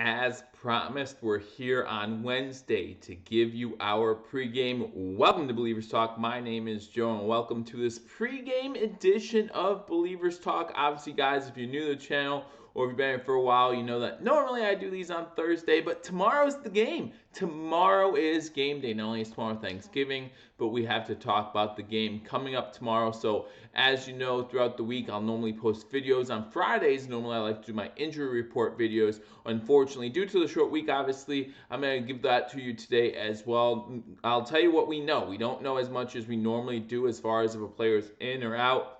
as promised, we're here on Wednesday to give you our pregame. Welcome to Believers Talk. My name is Joe, and welcome to this pregame edition of Believers Talk. Obviously, guys, if you're new to the channel or if you've been here for a while, you know that normally I do these on Thursday, but tomorrow's the game. Tomorrow is game day. Not only is tomorrow Thanksgiving, but we have to talk about the game coming up tomorrow. So, as you know, throughout the week, I'll normally post videos on Fridays. Normally, I like to do my injury report videos. Unfortunately, due to the short week, obviously, I'm going to give that to you today as well. I'll tell you what we know. We don't know as much as we normally do as far as if a player is in or out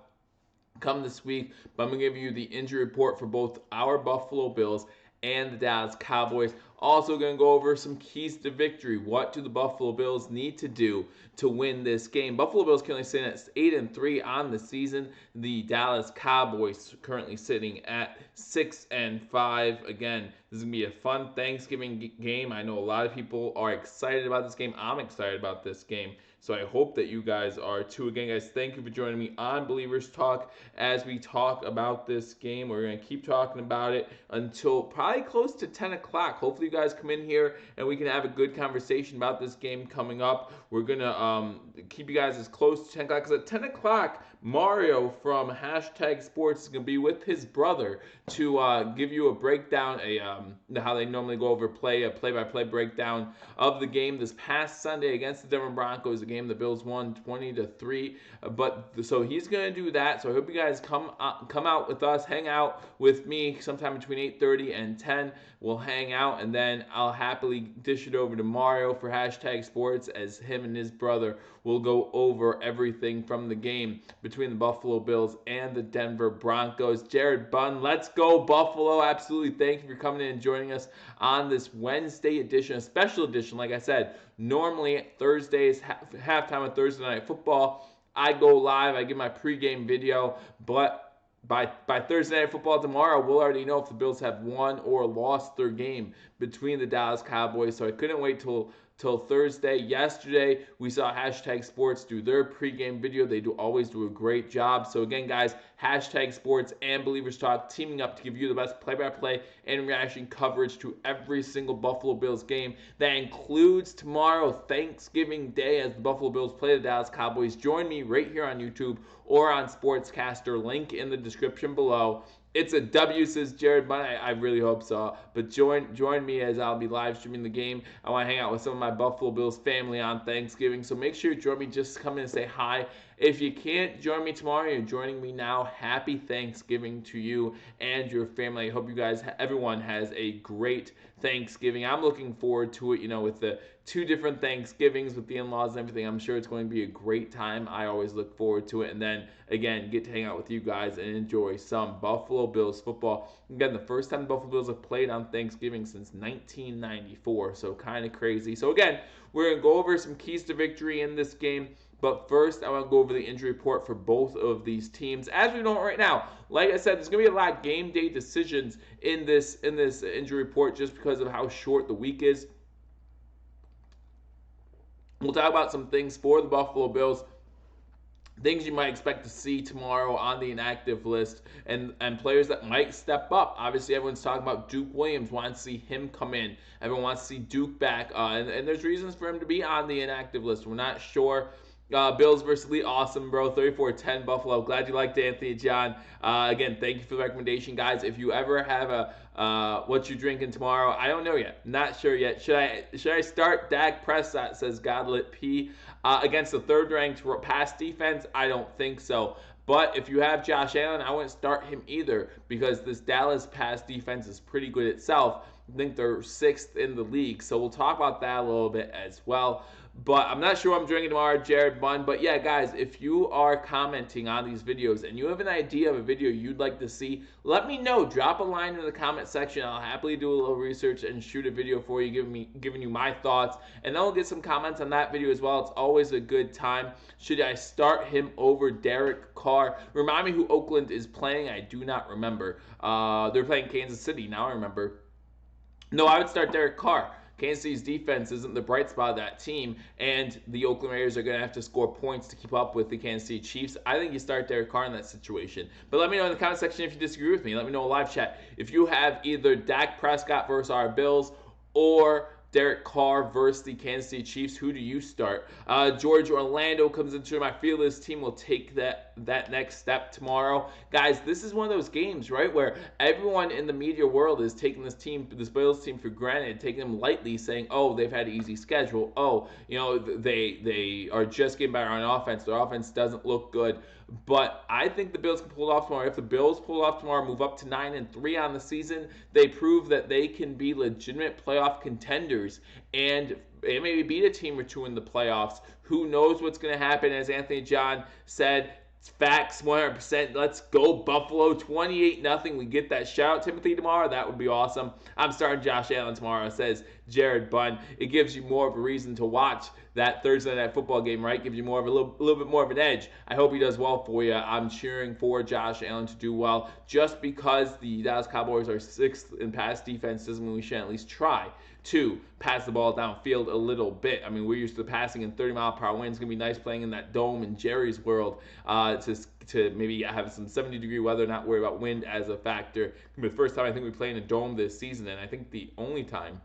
come this week, but I'm going to give you the injury report for both our Buffalo Bills and the Dallas Cowboys. Also going to go over some keys to victory. What do the Buffalo Bills need to do to win this game? Buffalo Bills currently sitting at 8-3 on the season. The Dallas Cowboys currently sitting at 6-5. Again, this is going to be a fun Thanksgiving game. I know a lot of people are excited about this game. I'm excited about this game. So I hope that you guys are too. Again, guys, thank you for joining me on Believers Talk as we talk about this game. We're going to keep talking about it until probably close to 10 o'clock. Hopefully you guys come in here and we can have a good conversation about this game coming up. We're going to keep you guys as close to 10 o'clock because at 10 o'clock, Mario from #Sports is going to be with his brother to give you a breakdown, how they normally go over a play-by-play breakdown of the game this past Sunday against the Denver Broncos, a game the Bills won 20-3. So he's going to do that. So I hope you guys come out with us, hang out with me sometime between 8:30 and 10. We'll hang out, and then I'll happily dish it over to Mario for #Sports as him and his brother will go over everything from the game between the Buffalo Bills and the Denver Broncos. Jared Bunn, let's go Buffalo. Absolutely. Thank you for coming in and joining us on this Wednesday edition, a special edition. Like I said, normally Thursdays, halftime of Thursday Night Football, I go live, I give my pregame video, but by Thursday Night Football tomorrow, we'll already know if the Bills have won or lost their game between the Dallas Cowboys. So I couldn't wait till Thursday. Yesterday, we saw #Sports do their pregame video. They always do a great job. So again, guys, #Sports and Believers Talk teaming up to give you the best play-by-play and reaction coverage to every single Buffalo Bills game. That includes tomorrow, Thanksgiving Day, as the Buffalo Bills play the Dallas Cowboys. Join me right here on YouTube or on Sportscaster. Link in the description below. It's a W, says Jared Bunn. I really hope so. But join me as I'll be live streaming the game. I want to hang out with some of my Buffalo Bills family on Thanksgiving. So make sure you join me. Just come in and say hi. If you can't join me tomorrow, you're joining me now. Happy Thanksgiving to you and your family. I hope you guys, everyone has a great Thanksgiving. I'm looking forward to it, with the 2 different Thanksgivings with the in-laws and everything. I'm sure it's going to be a great time. I always look forward to it. And then, again, get to hang out with you guys and enjoy some Buffalo Bills football. Again, the first time the Buffalo Bills have played on Thanksgiving since 1994, so kind of crazy. So, again, we're going to go over some keys to victory in this game. But first, I want to go over the injury report for both of these teams. As we know right now, like I said, there's going to be a lot of game day decisions in this injury report just because of how short the week is. We'll talk about some things for the Buffalo Bills, things you might expect to see tomorrow on the inactive list, and players that might step up. Obviously, everyone's talking about Duke Williams, wants to see him come in. Everyone wants to see Duke back, and there's reasons for him to be on the inactive list. We're not sure. Bills versus Lee, awesome, bro. 34-10 Buffalo. Glad you liked Anthony John. Again, thank you for the recommendation, guys. If you ever have a what you drinking tomorrow, I don't know yet. Not sure yet. Should I start Dak Prescott? Says Godlit P against the 3rd-ranked pass defense? I don't think so. But if you have Josh Allen, I wouldn't start him either because this Dallas pass defense is pretty good itself. I think they're 6th in the league. So we'll talk about that a little bit as well. But I'm not sure what I'm drinking tomorrow, Jared Bunn. But yeah, guys, if you are commenting on these videos and you have an idea of a video you'd like to see, let me know. Drop a line in the comment section. I'll happily do a little research and shoot a video for you, giving you my thoughts. And then we'll get some comments on that video as well. It's always a good time. Should I start him over Derek Carr? Remind me who Oakland is playing. I do not remember. They're playing Kansas City. Now I remember. No, I would start Derek Carr. Kansas City's defense isn't the bright spot of that team, and the Oakland Raiders are going to have to score points to keep up with the Kansas City Chiefs. I think you start Derek Carr in that situation. But let me know in the comment section if you disagree with me. Let me know in live chat if you have either Dak Prescott versus our Bills or Derek Carr versus the Kansas City Chiefs. Who do you start? George Orlando comes into my field. This team will take that next step tomorrow. Guys, this is one of those games, right, where everyone in the media world is taking this Bills team for granted, taking them lightly, saying, oh, they've had an easy schedule. Oh, they are just getting better on offense. Their offense doesn't look good. But I think the Bills can pull it off tomorrow. If the Bills pull it off tomorrow, move up to 9-3 on the season, they prove that they can be legitimate playoff contenders and maybe beat a team or two in the playoffs. Who knows what's going to happen? As Anthony John said, facts 100%. Let's go Buffalo 28-0. We get that shout Timothy tomorrow. That would be awesome. I'm starting Josh Allen tomorrow, says Jared Bunn. It gives you more of a reason to watch that Thursday night football game, right? Gives you more of a little bit more of an edge. I hope he does well for you. I'm cheering for Josh Allen to do well just because the Dallas Cowboys are 6th in pass defense doesn't mean we should at least try to pass the ball downfield a little bit. I mean, we're used to passing in 30-mile-per-hour winds. It's going to be nice playing in that dome in Jerry's world to maybe have some 70-degree weather, not worry about wind as a factor. It's going to be the first time I think we play in a dome this season, and I think the only time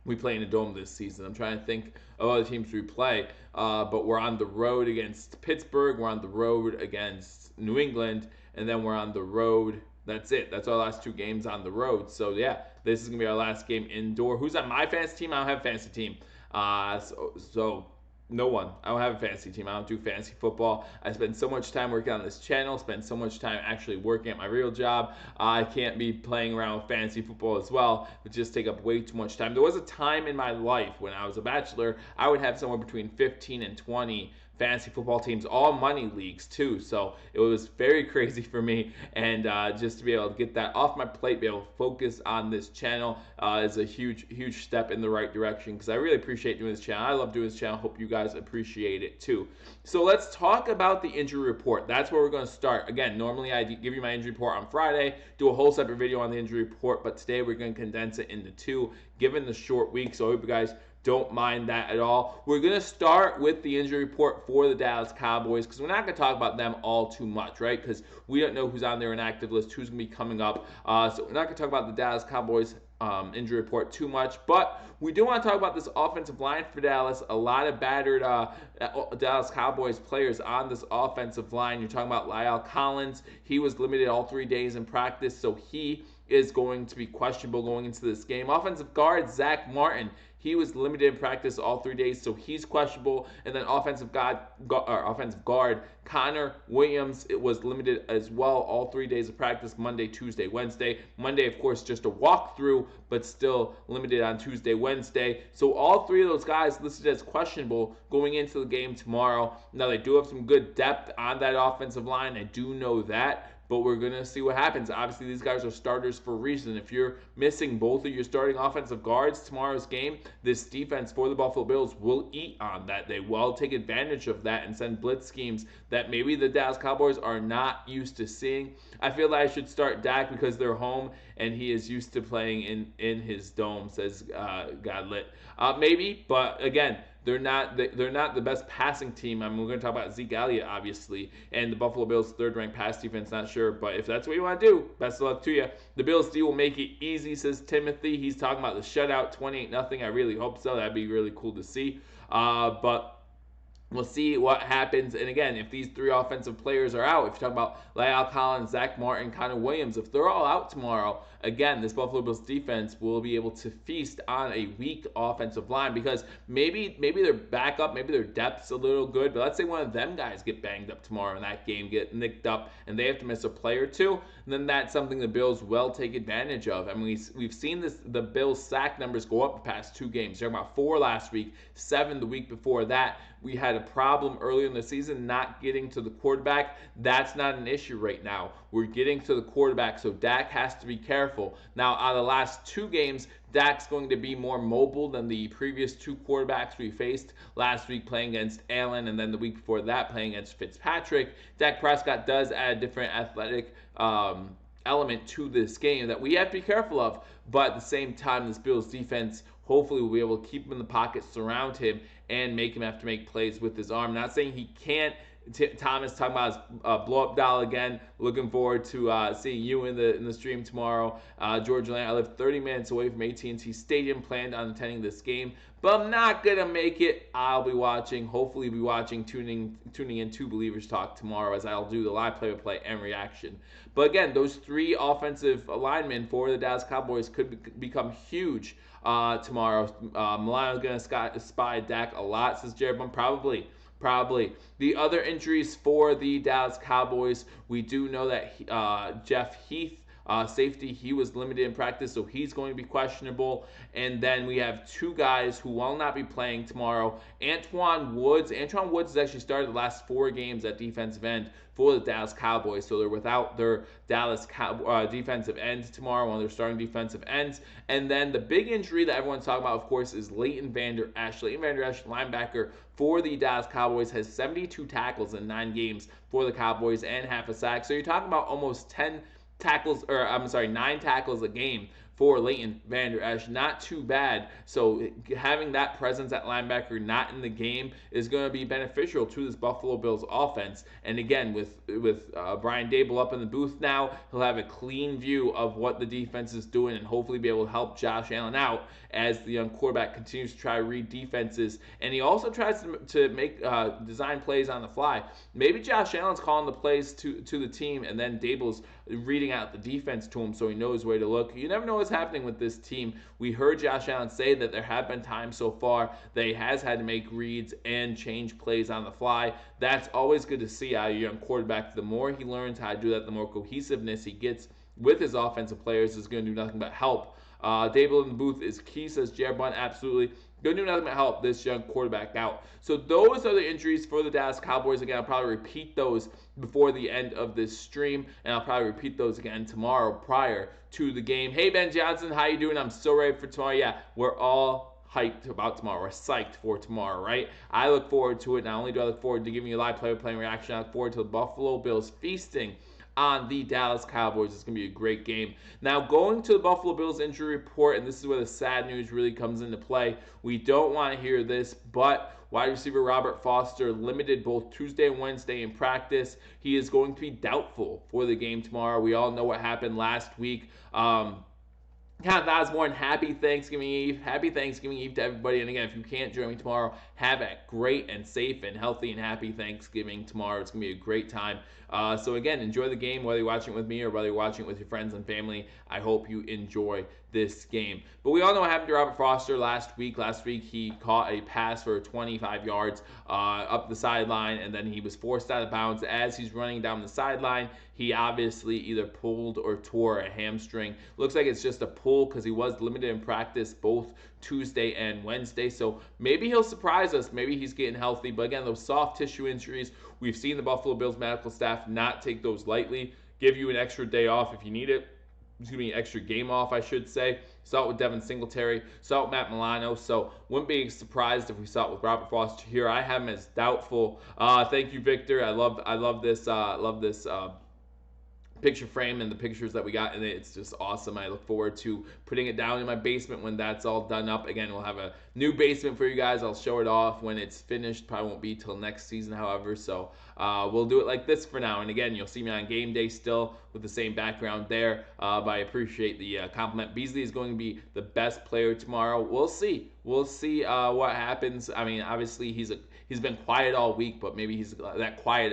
we play in a dome this season. I'm trying to think of other teams we play, but we're on the road against Pittsburgh. We're on the road against New England, and then we're on the road. That's it. That's our last 2 games on the road. So, yeah, this is going to be our last game indoor. Who's on my fantasy team? I don't have a fantasy team. So no one. I don't have a fantasy team. I don't do fantasy football. I spend so much time working on this channel, spend so much time actually working at my real job. I can't be playing around with fantasy football as well. It just take up way too much time. There was a time in my life when I was a bachelor, I would have somewhere between 15 and 20 fantasy football teams, all money leagues too. So it was very crazy for me, and just to be able to get that off my plate, be able to focus on this channel is a huge step in the right direction, because I really appreciate doing this channel. I love doing this channel. Hope you guys appreciate it too. So let's talk about the injury report. That's where we're going to start. Again, normally I give you my injury report on Friday, do a whole separate video on the injury report, but today we're going to condense it into 2 given the short week. So I hope you guys don't mind that at all. We're going to start with the injury report for the Dallas Cowboys, because we're not going to talk about them all too much, right? Because we don't know who's on their inactive list, who's going to be coming up. So we're not going to talk about the Dallas Cowboys injury report too much, but we do want to talk about this offensive line for Dallas. A lot of battered Dallas Cowboys players on this offensive line. You're talking about Lyle Collins. He was limited all 3 days in practice, so he is going to be questionable going into this game. Offensive guard Zach Martin, he was limited in practice all 3 days, so he's questionable. And then offensive guard Connor Williams, it was limited as well all 3 days of practice, Monday, Tuesday, Wednesday. Monday, of course, just a walkthrough, but still limited on Tuesday, Wednesday. So all 3 of those guys listed as questionable going into the game tomorrow. Now, they do have some good depth on that offensive line. I do know that. But we're going to see what happens. Obviously, these guys are starters for a reason. If you're missing both of your starting offensive guards tomorrow's game, this defense for the Buffalo Bills will eat on that. They will take advantage of that and send blitz schemes that maybe the Dallas Cowboys are not used to seeing. I feel like I should start Dak because they're home and he is used to playing in his dome, says Godlit. Maybe, but again, they're not the best passing team. I mean, we're going to talk about Zeke Elliott, obviously, and the Buffalo Bills' 3rd-ranked pass defense. Not sure, but if that's what you want to do, best of luck to you. The Bills' D will make it easy, says Timothy. He's talking about the shutout, 28-0. I really hope so. That'd be really cool to see. But we'll see what happens. And again, if these 3 offensive players are out, if you're talking about Lyle Collins, Zach Martin, Connor Williams, if they're all out tomorrow, again, this Buffalo Bills defense will be able to feast on a weak offensive line, because maybe their backup, maybe their depth's a little good, but let's say one of them guys get banged up tomorrow in that game, get nicked up, and they have to miss a play or 2, and then that's something the Bills will take advantage of. I mean, we've seen the Bills' sack numbers go up the past 2 games. You're talking about 4 last week, 7 the week before that. We had a problem earlier in the season not getting to the quarterback. That's not an issue right now. We're getting to the quarterback, so Dak has to be careful. Now, out of the last 2 games, Dak's going to be more mobile than the previous 2 quarterbacks we faced. Last week playing against Allen, and then the week before that playing against Fitzpatrick. Dak Prescott does add a different athletic element to this game that we have to be careful of. But at the same time, this Bills defense hopefully we'll be able to keep him in the pocket, surround him, and make him have to make plays with his arm. Not saying he can't. Thomas talking about his blow up doll again. Looking forward to seeing you in the stream tomorrow. George Atlanta. I live 30 minutes away from AT&T Stadium. Planned on attending this game, but I'm not gonna make it. I'll be watching. Hopefully, be watching, tuning in to Believers Talk tomorrow, as I'll do the live play-by-play and reaction. But again, those three offensive linemen for the Dallas Cowboys could become huge tomorrow. Milano's gonna spy Dak a lot, says Jared Bum. Probably. The other injuries for the Dallas Cowboys, we do know that Jeff Heath, safety, he was limited in practice, so he's going to be questionable. And then we have two guys who will not be playing tomorrow. Antwan Woods has actually started the last 4 games at defensive end for the Dallas Cowboys, so they're without their Dallas defensive end tomorrow, one of their starting defensive ends. And then the big injury that everyone's talking about, of course, is Leighton Vander Esch. Leighton Vander Esch, linebacker for the Dallas Cowboys, has 72 tackles in 9 games for the Cowboys and half a sack. So you're talking about almost 9 tackles a game for Leighton Vander Esch. Not too bad. So having that presence at linebacker not in the game is going to be beneficial to this Buffalo Bills offense. And again, with Brian Daboll up in the booth now, he'll have a clean view of what the defense is doing and hopefully be able to help Josh Allen out as the young quarterback continues to try to read defenses. And he also tries to make design plays on the fly. Maybe Josh Allen's calling the plays to the team, and then Daboll's reading out the defense to him so he knows where to look. You never know what's happening with this team. We heard Josh Allen say that there have been times so far that he has had to make reads and change plays on the fly. That's always good to see out of a young quarterback. The more he learns how to do that, the more cohesiveness he gets with his offensive players is going to do nothing but help. Daboll in the booth is key, says Jared Bun. Absolutely. Going to do nothing but help this young quarterback out. So those are the injuries for the Dallas Cowboys. Again, I'll probably repeat those before the end of this stream, and I'll probably repeat those again tomorrow prior to the game. Hey, Ben Johnson, how you doing? I'm so ready for tomorrow. Yeah, we're all hyped about tomorrow. We're psyched for tomorrow, right? I look forward to it. Not only do I look forward to giving you a live play-by-play reaction, I look forward to the Buffalo Bills feasting on the Dallas Cowboys. It's going to be a great game. Now, going to the Buffalo Bills injury report, and this is where the sad news really comes into play. We don't want to hear this, but wide receiver Robert Foster limited both Tuesday and Wednesday in practice. He is going to be doubtful for the game tomorrow. We all know what happened last week. Count Osborne, happy Thanksgiving Eve. Happy Thanksgiving Eve to everybody. And again, if you can't join me tomorrow, have a great and safe and healthy and happy Thanksgiving tomorrow. It's going to be a great time. So again, enjoy the game, whether you're watching it with me or whether you're watching it with your friends and family. I hope you enjoy this game. But we all know what happened to Robert Foster last week. Last week, he caught a pass for 25 yards up the sideline, and then he was forced out of bounds. As he's running down the sideline, he obviously either pulled or tore a hamstring. Looks like it's just a pull because he was limited in practice both Tuesday and Wednesday. So maybe he'll surprise us. Maybe he's getting healthy. But again, those soft tissue injuries, we've seen the Buffalo Bills medical staff not take those lightly. Give you an extra day off if you need it. Excuse me, extra game off, I should say. Saw it with Devin Singletary. Saw it with Matt Milano. So wouldn't be surprised if we saw it with Robert Foster here. I have him as doubtful. Thank you, Victor. I love this. Picture frame and the pictures that we got in it. It's just awesome. I look forward to putting it down in my basement when that's all done up. Again, we'll have a new basement for you guys. I'll show it off when it's finished. Probably won't be till next season, however. So we'll do it like this for now. And again, you'll see me on game day still with the same background there. But I appreciate the compliment. Beasley is going to be the best player tomorrow. We'll see. We'll see what happens. I mean, obviously he's been quiet all week, but maybe he's that quiet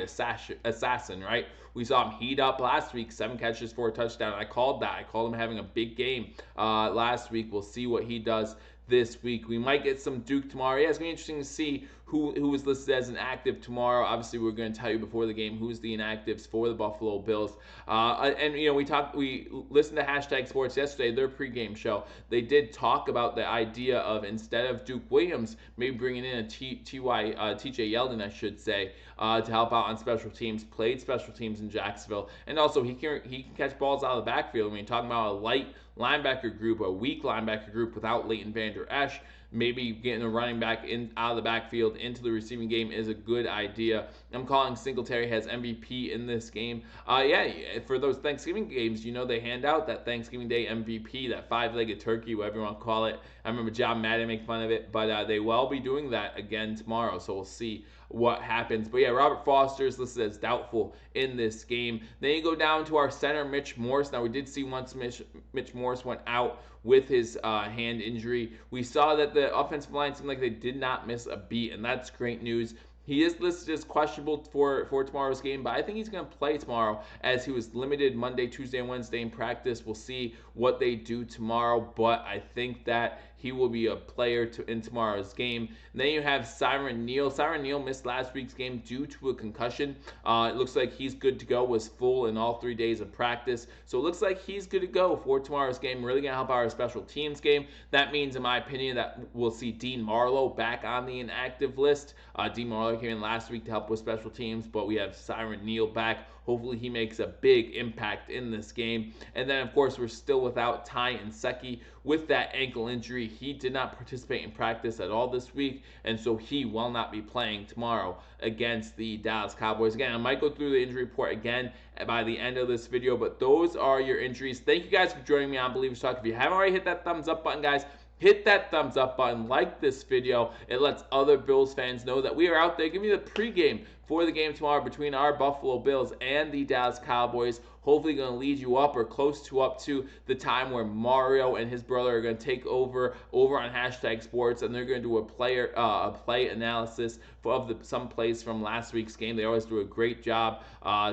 assassin, right? We saw him heat up last week, 7 catches for a touchdown. I called that. I called him having a big game last week. We'll see what he does this week. We might get some Duke tomorrow. Yeah, it's going to be interesting to see who is listed as an active tomorrow. Obviously, we're going to tell you before the game who's the inactives for the Buffalo Bills. And you know, we listened to Hashtag Sports yesterday, their pregame show. They did talk about the idea of, instead of Duke Williams, maybe bringing in a TJ Yeldon, I should say, to help out on special teams. Played special teams in Jacksonville, and also he can catch balls out of the backfield. When you're talking about a light linebacker group, a weak linebacker group without Leighton Vander Esch, maybe getting a running back out of the backfield into the receiving game is a good idea. I'm calling Singletary has MVP in this game. Yeah, for those Thanksgiving games, they hand out that Thanksgiving Day MVP, that five-legged turkey, whatever you want to call it. I remember John Madden make fun of it, but they will be doing that again tomorrow, so we'll see what happens. But yeah, Robert Foster is listed as doubtful in this game. Then you go down to our center, Mitch Morse. Now, we did see once Mitch Morse went out with his hand injury, we saw that the offensive line seemed like they did not miss a beat, and that's great news. He is listed as questionable for tomorrow's game, but I think he's going to play tomorrow as he was limited Monday, Tuesday, and Wednesday in practice. We'll see what they do tomorrow, but I think that he will be a player in tomorrow's game. And then you have Siren Neal. Siren Neal missed last week's game due to a concussion. It looks like he's good to go, was full in all 3 days of practice. So it looks like he's good to go for tomorrow's game. Really going to help our special teams game. That means, in my opinion, that we'll see Dean Marlowe back on the inactive list. Dean Marlowe came in last week to help with special teams, but we have Siren Neal back. Hopefully he makes a big impact in this game. And then, of course, we're still without Ty Nsekhe with that ankle injury. He did not participate in practice at all this week, and so he will not be playing tomorrow against the Dallas Cowboys. Again, I might go through the injury report again by the end of this video, but those are your injuries. Thank you guys for joining me on Believers Talk. If you haven't already hit that thumbs up button, guys, hit that thumbs up button, like this video. It lets other Bills fans know that we are out there. Give me the pregame for the game tomorrow between our Buffalo Bills and the Dallas Cowboys. Hopefully going to lead you up or close to up to the time where Mario and his brother are going to take over on Hashtag Sports, and they're going to do a play analysis of some plays from last week's game. They always do a great job,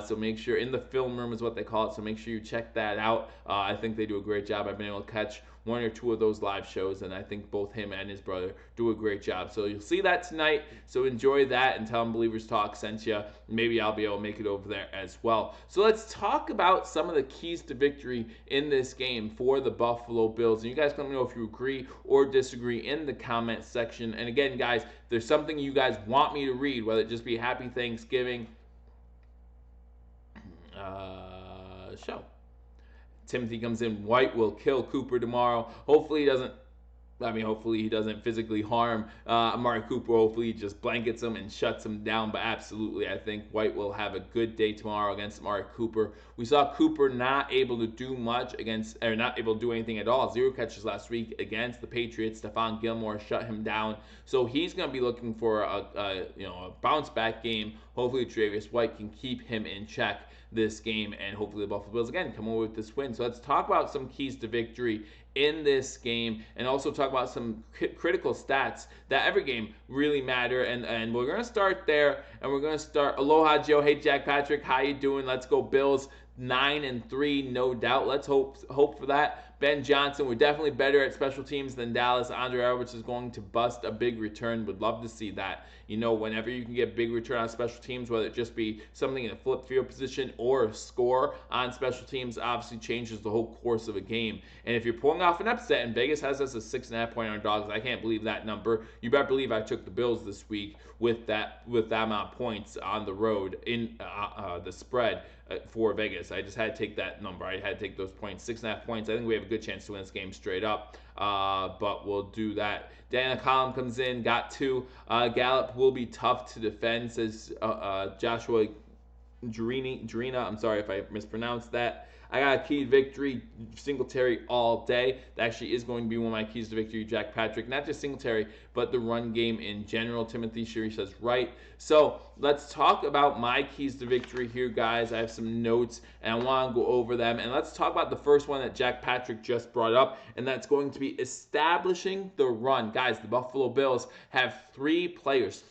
so make sure, in the film room is what they call it, so make sure you check that out. I think they do a great job. I've been able to catch one or two of those live shows, and I think both him and his brother do a great job. So you'll see that tonight, so enjoy that and tell them Believers Talk sent you. Maybe I'll be able to make it over there as well. So let's talk about some of the keys to victory in this game for the Buffalo Bills. And you guys can let me know if you agree or disagree in the comment section. And again, guys, if there's something you guys want me to read, whether it just be Happy Thanksgiving show. Timothy comes in. White will kill Cooper tomorrow. Hopefully he doesn't physically harm Amari Cooper. Hopefully he just blankets him and shuts him down. But absolutely, I think White will have a good day tomorrow against Amari Cooper. We saw Cooper not able to do not able to do anything at all. 0 catches last week against the Patriots. Stephon Gilmore shut him down. So he's going to be looking for a bounce back game. Hopefully Tre'Davious White can keep him in check this game, and hopefully the Buffalo Bills again come away with this win. So let's talk about some keys to victory in this game, and also talk about some critical stats that every game really matter. And we're gonna start there, and we're gonna start. Aloha Joe, hey Jack Patrick, how you doing? Let's go Bills. 9-3, no doubt. Let's hope for that. Ben Johnson, we're definitely better at special teams than Dallas. Andre Edwards is going to bust a big return. Would love to see that. Whenever you can get big return on special teams, whether it just be something in a flip field position or a score on special teams, obviously changes the whole course of a game. And if you're pulling off an upset, and Vegas has us a 6.5 point underdogs, I can't believe that number. You better believe I took the Bills this week with that amount of points on the road in the spread for Vegas. I just had to take that number. I had to take those points, 6.5 points. I think we have a good chance to win this game straight up, but we'll do that. Daniel Collum comes in, got 2. Gallup will be tough to defend, says Joshua Drina. I'm sorry if I mispronounced that. I got a key to victory, Singletary all day. That actually is going to be one of my keys to victory, Jack Patrick. Not just Singletary, but the run game in general. Timothy Sherry says right. So let's talk about my keys to victory here, guys. I have some notes, and I want to go over them. And let's talk about the first one that Jack Patrick just brought up, and that's going to be establishing the run. Guys, the Buffalo Bills have 3 players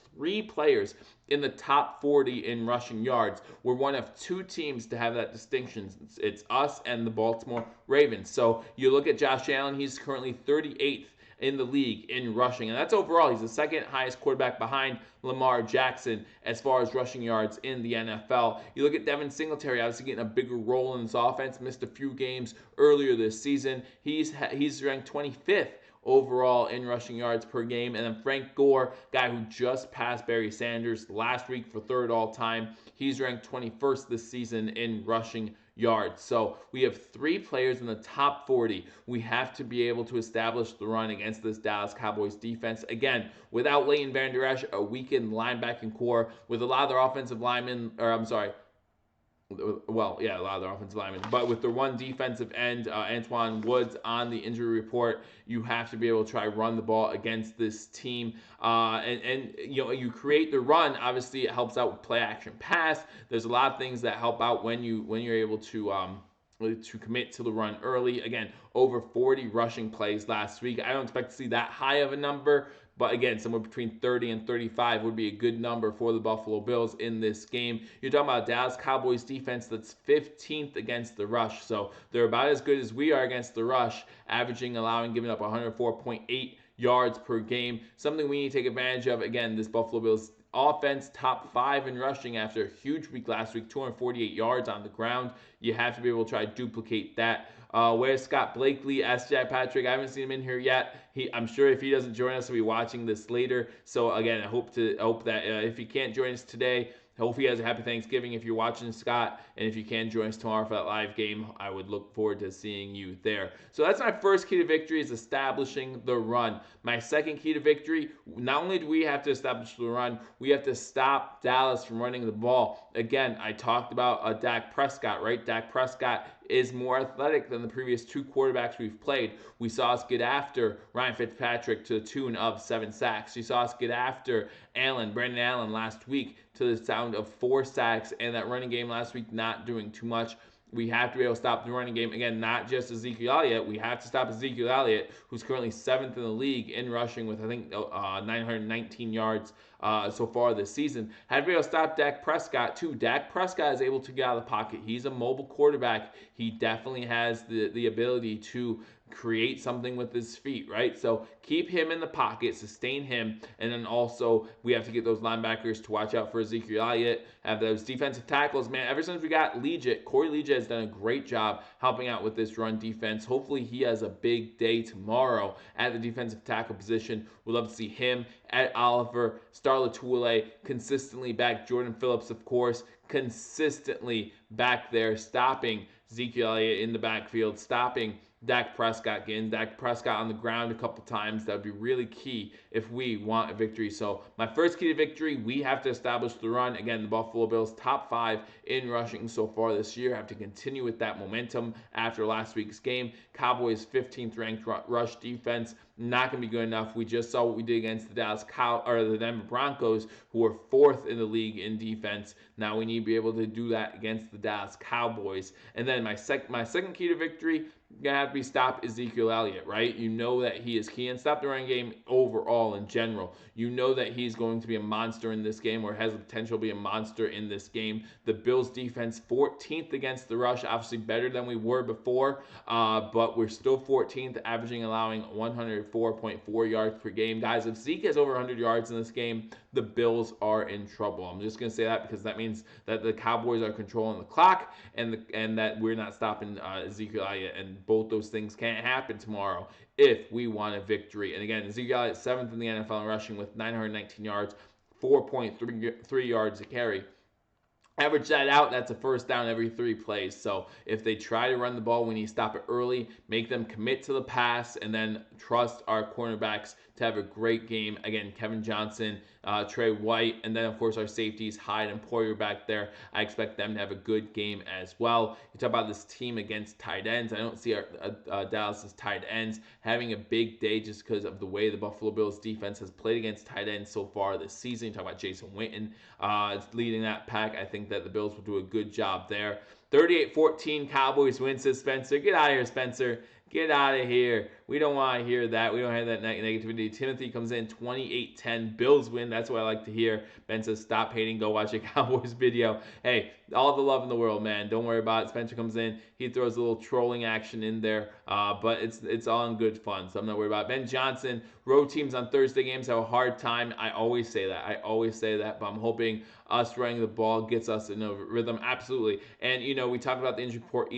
in the top 40 in rushing yards. We're one of 2 teams to have that distinction. It's us and the Baltimore Ravens. So you look at Josh Allen, he's currently 38th in the league in rushing, and that's overall. He's the second highest quarterback behind Lamar Jackson as far as rushing yards in the NFL. You look at Devin Singletary, obviously getting a bigger role in this offense, missed a few games earlier this season. He's ranked 25th overall in rushing yards per game. And then Frank Gore, guy who just passed Barry Sanders last week for 3rd all time, he's ranked 21st this season in rushing yards. So we have 3 players in the top 40. We have to be able to establish the run against this Dallas Cowboys defense. Again, without Leighton Vander Esch, a weakened linebacking core, with a lot of their offensive linemen, or I'm sorry, well, yeah, a lot of their offensive linemen. But with the one defensive end, Antoine Woods, on the injury report, you have to be able to try run the ball against this team. And you know, you create the run. Obviously, it helps out with play action pass. There's a lot of things that help out when you're able to commit to the run early. Again, over 40 rushing plays last week. I don't expect to see that high of a number, but again, somewhere between 30 and 35 would be a good number for the Buffalo Bills in this game. You're talking about Dallas Cowboys defense that's 15th against the rush. So they're about as good as we are against the rush, giving up 104.8 yards per game. Something we need to take advantage of. Again, this Buffalo Bills offense, top 5 in rushing after a huge week last week, 248 yards on the ground. You have to be able to try to duplicate that. Where's Scott Blakely? Ask Jack Patrick. I haven't seen him in here yet. I'm sure if he doesn't join us, he'll be watching this later. So again, I hope that if he can't join us today, hope he has a happy Thanksgiving if you're watching, Scott. And if you can join us tomorrow for that live game, I would look forward to seeing you there. So that's my first key to victory, is establishing the run. My second key to victory, not only do we have to establish the run, we have to stop Dallas from running the ball. Again, I talked about Dak Prescott, right? Dak Prescott is more athletic than the previous 2 quarterbacks we've played. We saw us get after Ryan Fitzpatrick to the tune of 7 sacks. You saw us get after Brandon Allen last week to the sound of 4 sacks, and that running game last week not doing too much. We have to be able to stop the running game. Again, not just Ezekiel Elliott. We have to stop Ezekiel Elliott, who's currently 7th in the league in rushing with, I think, 919 yards so far this season. Have to be able to stop Dak Prescott, too. Dak Prescott is able to get out of the pocket. He's a mobile quarterback. He definitely has the ability to create something with his feet, right? So keep him in the pocket, sustain him, and then also we have to get those linebackers to watch out for Ezekiel Elliott, have those defensive tackles. Man, ever since we got Corey Liuget has done a great job helping out with this run defense. Hopefully he has a big day tomorrow at the defensive tackle position. We'd love to see him, Ed Oliver, Star Latuile consistently back. Jordan Phillips, of course, consistently back there, stopping Ezekiel Elliott in the backfield, stopping Dak Prescott, getting Dak Prescott on the ground a couple times. That would be really key if we want a victory. So my first key to victory, we have to establish the run. Again, the Buffalo Bills top 5 in rushing so far this year. Have to continue with that momentum after last week's game. Cowboys 15th ranked rush defense, not going to be good enough. We just saw what we did against the the Denver Broncos, who were 4th in the league in defense. Now we need to be able to do that against the Dallas Cowboys. And then my second key to victory, you're going to have to be stop Ezekiel Elliott, right? You know that he is key, and stop the running game overall in general. You know that he's going to be a monster in this game, or has the potential to be a monster in this game. The Bills defense 14th against the rush, obviously better than we were before, but we're still 14th, allowing 104.4 yards per game. Guys, if Zeke has over 100 yards in this game, the Bills are in trouble. I'm just going to say that because that means that the Cowboys are controlling the clock, and that we're not stopping Ezekiel Elliott, and both those things can't happen tomorrow if we want a victory. And again, Ezekiel Elliott 7th in the NFL in rushing with 919 yards, 4.3 yards a carry. Average that out, that's a first down every 3 plays. So if they try to run the ball, we need to stop it early, make them commit to the pass, and then trust our cornerbacks to have a great game. Again, Kevin Johnson, Trey White, and then, of course, our safeties, Hyde and Poyer back there. I expect them to have a good game as well. You talk about this team against tight ends. I don't see Dallas's tight ends having a big day just because of the way the Buffalo Bills defense has played against tight ends so far this season. You talk about Jason Witten leading that pack. I think that the Bills will do a good job there. 38-14 Cowboys win, says Spencer. Get out of here, Spencer. Get out of here. We don't want to hear that. We don't have that negativity. Timothy comes in 28-10. Bills win. That's what I like to hear. Ben says, stop hating. Go watch a Cowboys video. Hey, all the love in the world, man. Don't worry about it. Spencer comes in. He throws a little trolling action in there. But it's all in good fun, so I'm not worried about it. Ben Johnson, road teams on Thursday games have a hard time. I always say that. But I'm hoping us running the ball gets us in a rhythm. Absolutely. And, we talked about the injury report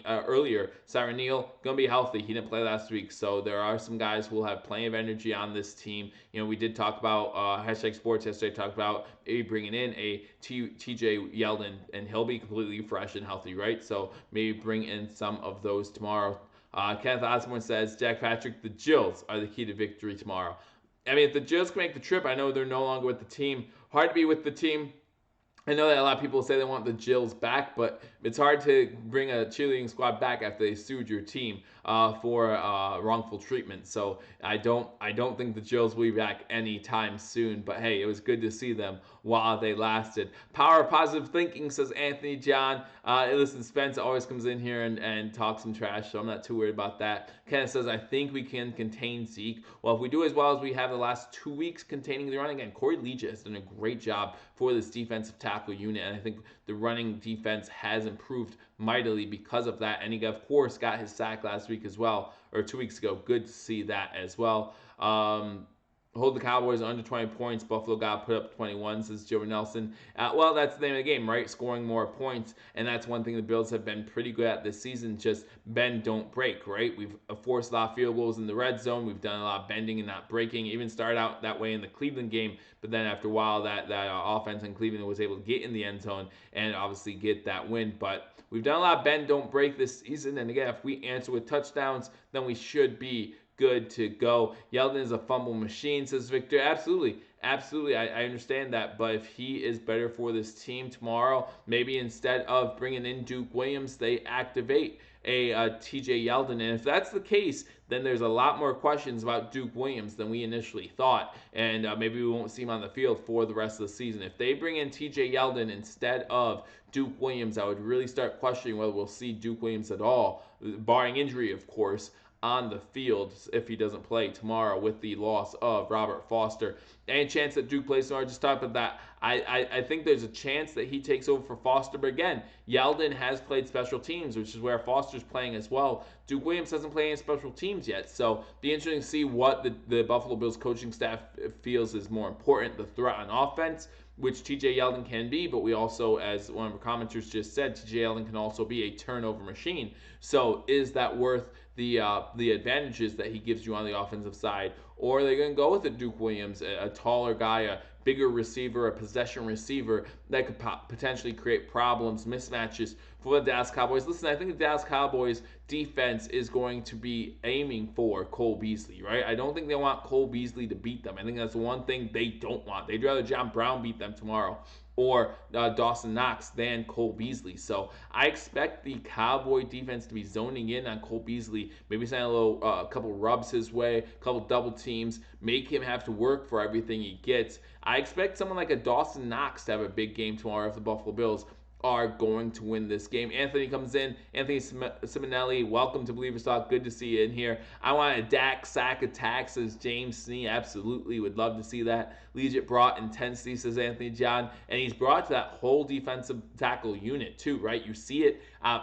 earlier. Siren Neal, going to be healthy. He didn't play last week. week. So there are some guys who will have plenty of energy on this team. We did talk about hashtag sports yesterday, talked about maybe bringing in a TJ Yeldon, and he'll be completely fresh and healthy, right? So maybe bring in some of those tomorrow. Kenneth Osborne says, Jack Patrick, the Jills are the key to victory tomorrow. I mean, if the Jills can make the trip, I know they're no longer with the team. Hard to be with the team. I know that a lot of people say they want the Jills back, but it's hard to bring a cheerleading squad back after they sued your team for wrongful treatment. So I don't think the Jills will be back anytime soon. But hey, it was good to see them while they lasted. Power of positive thinking, says Anthony John. Listen, Spence always comes in here and talks some trash, so I'm not too worried about that. Kenneth says, I think we can contain Zeke. Well, if we do as well as we have the last 2 weeks containing the run, again, Corey Liuget has done a great job for this defensive tackle unit, and I think the running defense has improved mightily because of that. And he, of course, got his sack last week as well, or 2 weeks ago. Good to see that as well. Hold the Cowboys under 20 points. Buffalo got put up 21, says Joe Nelson. Well, that's the name of the game, right? Scoring more points, and that's one thing the Bills have been pretty good at this season. Just bend, don't break, right? We've forced a lot of field goals in the red zone. We've done a lot of bending and not breaking. Even started out that way in the Cleveland game, but then after a while, that offense in Cleveland was able to get in the end zone and obviously get that win. But we've done a lot of bend, don't break this season, and again, if we answer with touchdowns, then we should be good to go. Yeldon is a fumble machine, says Victor. Absolutely. I understand that. But if he is better for this team tomorrow, maybe instead of bringing in Duke Williams, they activate a TJ Yeldon. And if that's the case, then there's a lot more questions about Duke Williams than we initially thought. And maybe we won't see him on the field for the rest of the season. If they bring in TJ Yeldon instead of Duke Williams, I would really start questioning whether we'll see Duke Williams at all, barring injury, of course, on the field if he doesn't play tomorrow with the loss of Robert Foster. Any chance that Duke plays tomorrow? Just talk about that. I think there's a chance that he takes over for Foster, but again, Yeldon has played special teams, which is where Foster's playing as well. Duke Williams hasn't played any special teams yet, so be interesting to see what the Buffalo Bills coaching staff feels is more important, the threat on offense, which TJ Yeldon can be, but we also, as one of our commenters just said, TJ Yeldon can also be a turnover machine. So is that worth the advantages that he gives you on the offensive side, or are they going to go with a Duke Williams, a taller guy, a bigger receiver, a possession receiver that could potentially create problems, mismatches for the Dallas Cowboys? Listen, I think the Dallas Cowboys defense is going to be aiming for Cole Beasley, right? I don't think they want Cole Beasley to beat them. I think that's the one thing they don't want. They'd rather John Brown beat them tomorrow or Dawson Knox than Cole Beasley. So I expect the Cowboy defense to be zoning in on Cole Beasley, maybe send a couple rubs his way, a couple double teams, make him have to work for everything he gets. I expect someone like a Dawson Knox to have a big game tomorrow if the Buffalo Bills are going to win this game. Anthony comes in. Anthony Simonelli, welcome to Believers Talk. Good to see you in here. I want a Dak sack attack, says James Snee. Absolutely, would love to see that. Liuget brought intensity, says Anthony John, and he's brought to that whole defensive tackle unit too, right? You see it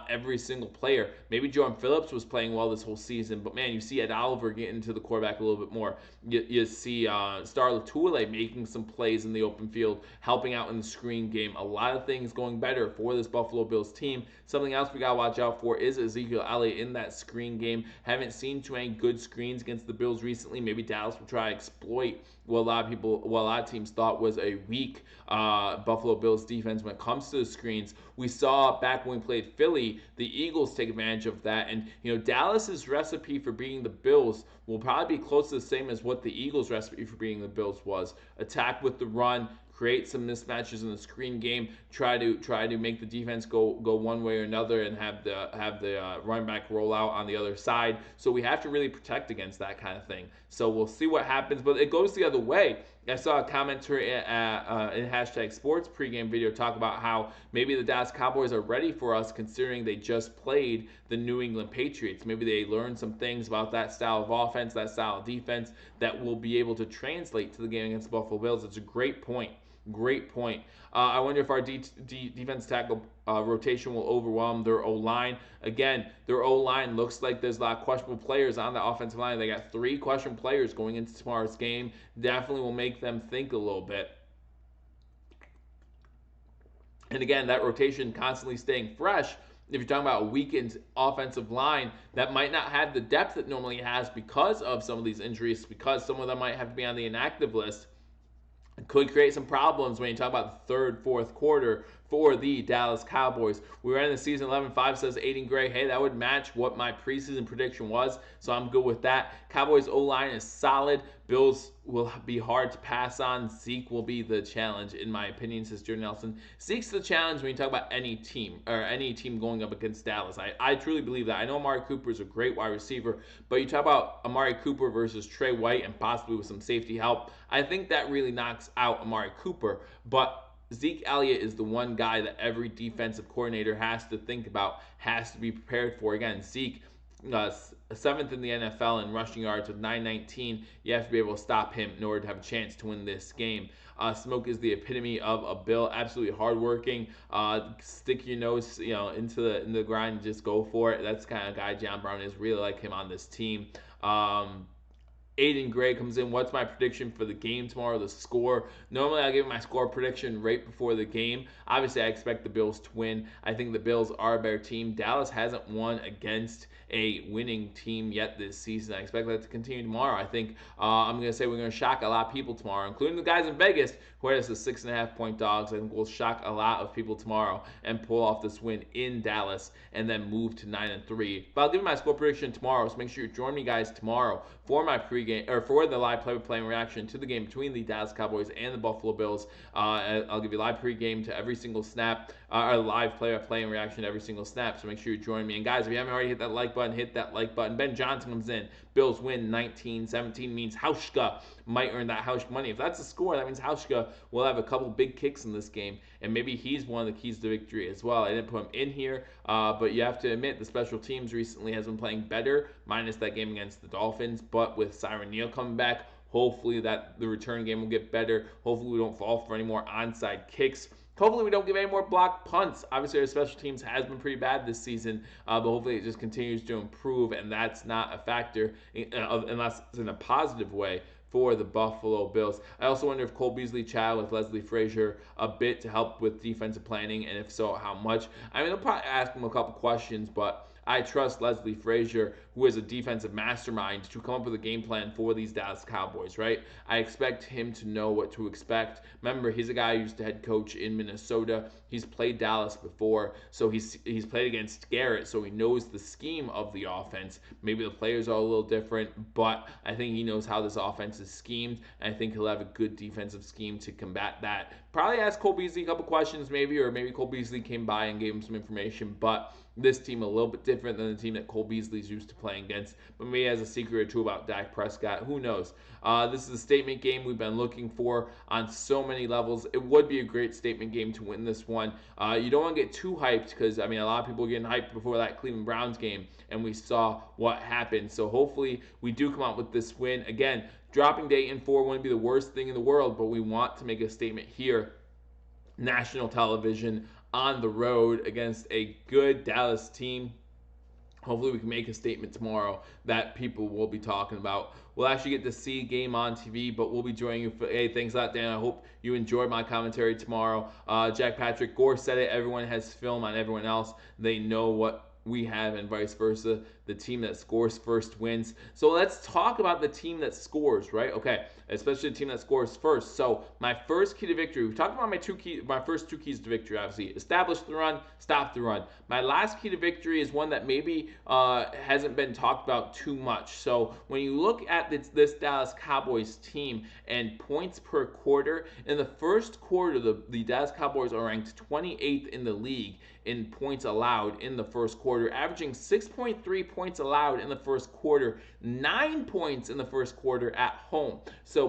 every single player. Maybe Jordan Phillips was playing well this whole season, but man, you see Ed Oliver getting to the quarterback a little bit more. You see Star Latuile making some plays in the open field, helping out in the screen game. A lot of things going better for this Buffalo Bills team. Something else we got to watch out for is Ezekiel Elliott in that screen game. Haven't seen too many good screens against the Bills recently. Maybe Dallas will try to exploit what a lot of teams thought was a weak Buffalo Bills defense when it comes to the screens. We saw back when we played Philly, the Eagles take advantage of that. And, Dallas's recipe for beating the Bills will probably be close to the same as what the Eagles' recipe for beating the Bills was. Attack with the run, create some mismatches in the screen game, try to make the defense go one way or another, and have the running back roll out on the other side. So we have to really protect against that kind of thing. So we'll see what happens, but it goes the other way. I saw a commenter in hashtag sports pregame video talk about how maybe the Dallas Cowboys are ready for us considering they just played the New England Patriots. Maybe they learned some things about that style of offense, that style of defense that will be able to translate to the game against the Buffalo Bills. It's a great point. Great point. I wonder if our defense tackle rotation will overwhelm their O-line. Again, their O-line looks like there's a lot of questionable players on the offensive line. They got 3 questionable players going into tomorrow's game. Definitely will make them think a little bit. And again, that rotation constantly staying fresh if you're talking about a weakened offensive line that might not have the depth it normally has because of some of these injuries, because some of them might have to be on the inactive list, it could create some problems when you talk about the third, fourth quarter for the Dallas Cowboys. We were in the season 11-5, says Aiden Gray. Hey, that would match what my preseason prediction was, so I'm good with that. Cowboys O-line is solid. Bills will be hard to pass on. Zeke will be the challenge, in my opinion, says Jordan Nelson. Zeke's the challenge when you talk about any team going up against Dallas. I truly believe that. I know Amari Cooper is a great wide receiver, but you talk about Amari Cooper versus Trey White and possibly with some safety help, I think that really knocks out Amari Cooper. But Zeke Elliott is the one guy that every defensive coordinator has to think about, has to be prepared for. Again, Zeke, seventh in the NFL in rushing yards with 919. You have to be able to stop him in order to have a chance to win this game. Smoke is the epitome of a Bill, absolutely hardworking. Stick your nose, into the grind and just go for it. That's the kind of guy John Brown is. Really like him on this team. Aiden Gray comes in. What's my prediction for the game tomorrow? The score. Normally, I give my score prediction right before the game. Obviously, I expect the Bills to win. I think the Bills are a better team. Dallas hasn't won against a winning team yet this season. I expect that to continue tomorrow. I think I'm going to say we're going to shock a lot of people tomorrow, including the guys in Vegas who had us as 6.5-point dogs. I think we'll shock a lot of people tomorrow and pull off this win in Dallas and then move to 9-3. But I'll give you my score prediction tomorrow, so make sure you join me guys tomorrow for my pregame or for the live play-by-play reaction to the game between the Dallas Cowboys and the Buffalo Bills. I'll give you live pregame to every single snap, or live play-by-play and reaction to every single snap. So make sure you join me. And guys, if you haven't already hit that like button, hit that like button. Ben Johnson comes in. Bills win 19-17 means Hauschka might earn that Hauschka money. If that's a score, that means Hauschka will have a couple big kicks in this game, and maybe he's one of the keys to victory as well. I didn't put him in here, but you have to admit the special teams recently has been playing better, minus that game against the Dolphins. But with Siren Neal coming back, hopefully that the return game will get better. Hopefully we don't fall for any more onside kicks. Hopefully we don't give any more blocked punts. Obviously our special teams has been pretty bad this season, but hopefully it just continues to improve, and that's not a factor unless it's in a positive way for the Buffalo Bills. I also wonder if Cole Beasley chatted with Leslie Frazier a bit to help with defensive planning, and if so, how much. I mean, they'll probably ask him a couple questions, but I trust Leslie Frazier, who is a defensive mastermind, to come up with a game plan for these Dallas Cowboys, right? I expect him to know what to expect. Remember, he's a guy who used to head coach in Minnesota. He's played Dallas before, so he's played against Garrett, so he knows the scheme of the offense. Maybe the players are a little different, but I think he knows how this offense is schemed, and I think he'll have a good defensive scheme to combat that. Probably ask Cole Beasley a couple questions maybe, or maybe Cole Beasley came by and gave him some information, but this team a little bit different than the team that Cole Beasley's used to playing against. But maybe he has a secret or two about Dak Prescott. Who knows? This is a statement game we've been looking for on so many levels. It would be a great statement game to win this one. You don't want to get too hyped because, I mean, a lot of people were getting hyped before that Cleveland Browns game, and we saw what happened. So hopefully we do come out with this win. Again, dropping Dayton 4 wouldn't be the worst thing in the world, but we want to make a statement here. National television on the road against a good Dallas team. Hopefully we can make a statement tomorrow that people will be talking about. We'll actually get to see a game on TV, but we'll be joining you for, hey, thanks a lot, Dan. I hope you enjoyed my commentary tomorrow. Jack Patrick Gore said it. Everyone has film on everyone else. They know what we have and vice versa. The team that scores first wins. So let's talk about the team that scores, right? Okay, especially the team that scores first. So my first key to victory, we talked about my first two keys to victory, obviously. Establish the run, stop the run. My last key to victory is one that maybe hasn't been talked about too much. So when you look at this Dallas Cowboys team and points per quarter, in the first quarter, the Dallas Cowboys are ranked 28th in the league in points allowed in the first quarter, averaging 6.3 points allowed in the first quarter, 9 points in the first quarter at home. So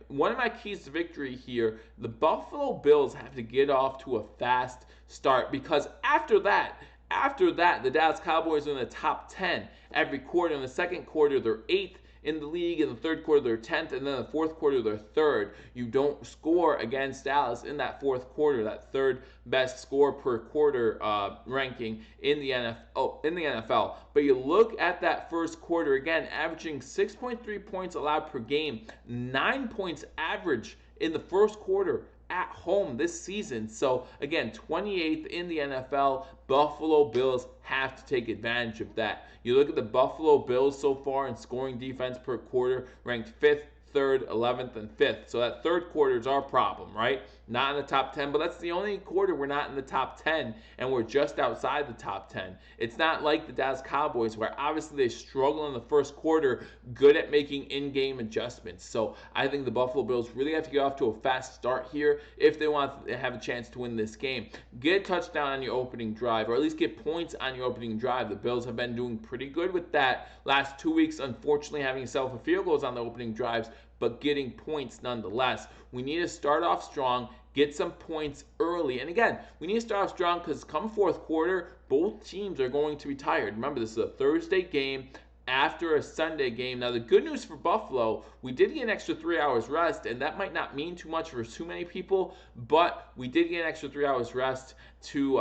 one of my keys to victory here, the Buffalo Bills have to get off to a fast start, because after that, the Dallas Cowboys are in the top 10 every quarter. In the second quarter, they're 8th in the league. In the third quarter, they're 10th, and then the fourth quarter, they're 3rd. You don't score against Dallas in that fourth quarter, that third best score per quarter ranking in the NFL. But you look at that first quarter again, averaging 6.3 points allowed per game, 9 points average in the first quarter at home this season. So again, 28th in the NFL. Buffalo Bills have to take advantage of that. You look at the Buffalo Bills so far in scoring defense per quarter, ranked 5th, 3rd, 11th, and 5th. So that third quarter is our problem, right? Not in the top 10, but that's the only quarter we're not in the top 10, and we're just outside the top 10. It's not like the Dallas Cowboys, where obviously they struggle in the first quarter, good at making in-game adjustments. So I think the Buffalo Bills really have to get off to a fast start here if they want to have a chance to win this game. Get a touchdown on your opening drive, or at least get points on your opening drive. The Bills have been doing pretty good with that last 2 weeks, unfortunately having yourself a field goals on the opening drives, but getting points nonetheless. We need to start off strong, get some points early. And again, we need to start off strong because come fourth quarter, both teams are going to be tired. Remember, this is a Thursday game after a Sunday game. Now, the good news for Buffalo, we did get an extra 3 hours rest, and that might not mean too much for too many people, but we did get an extra 3 hours rest to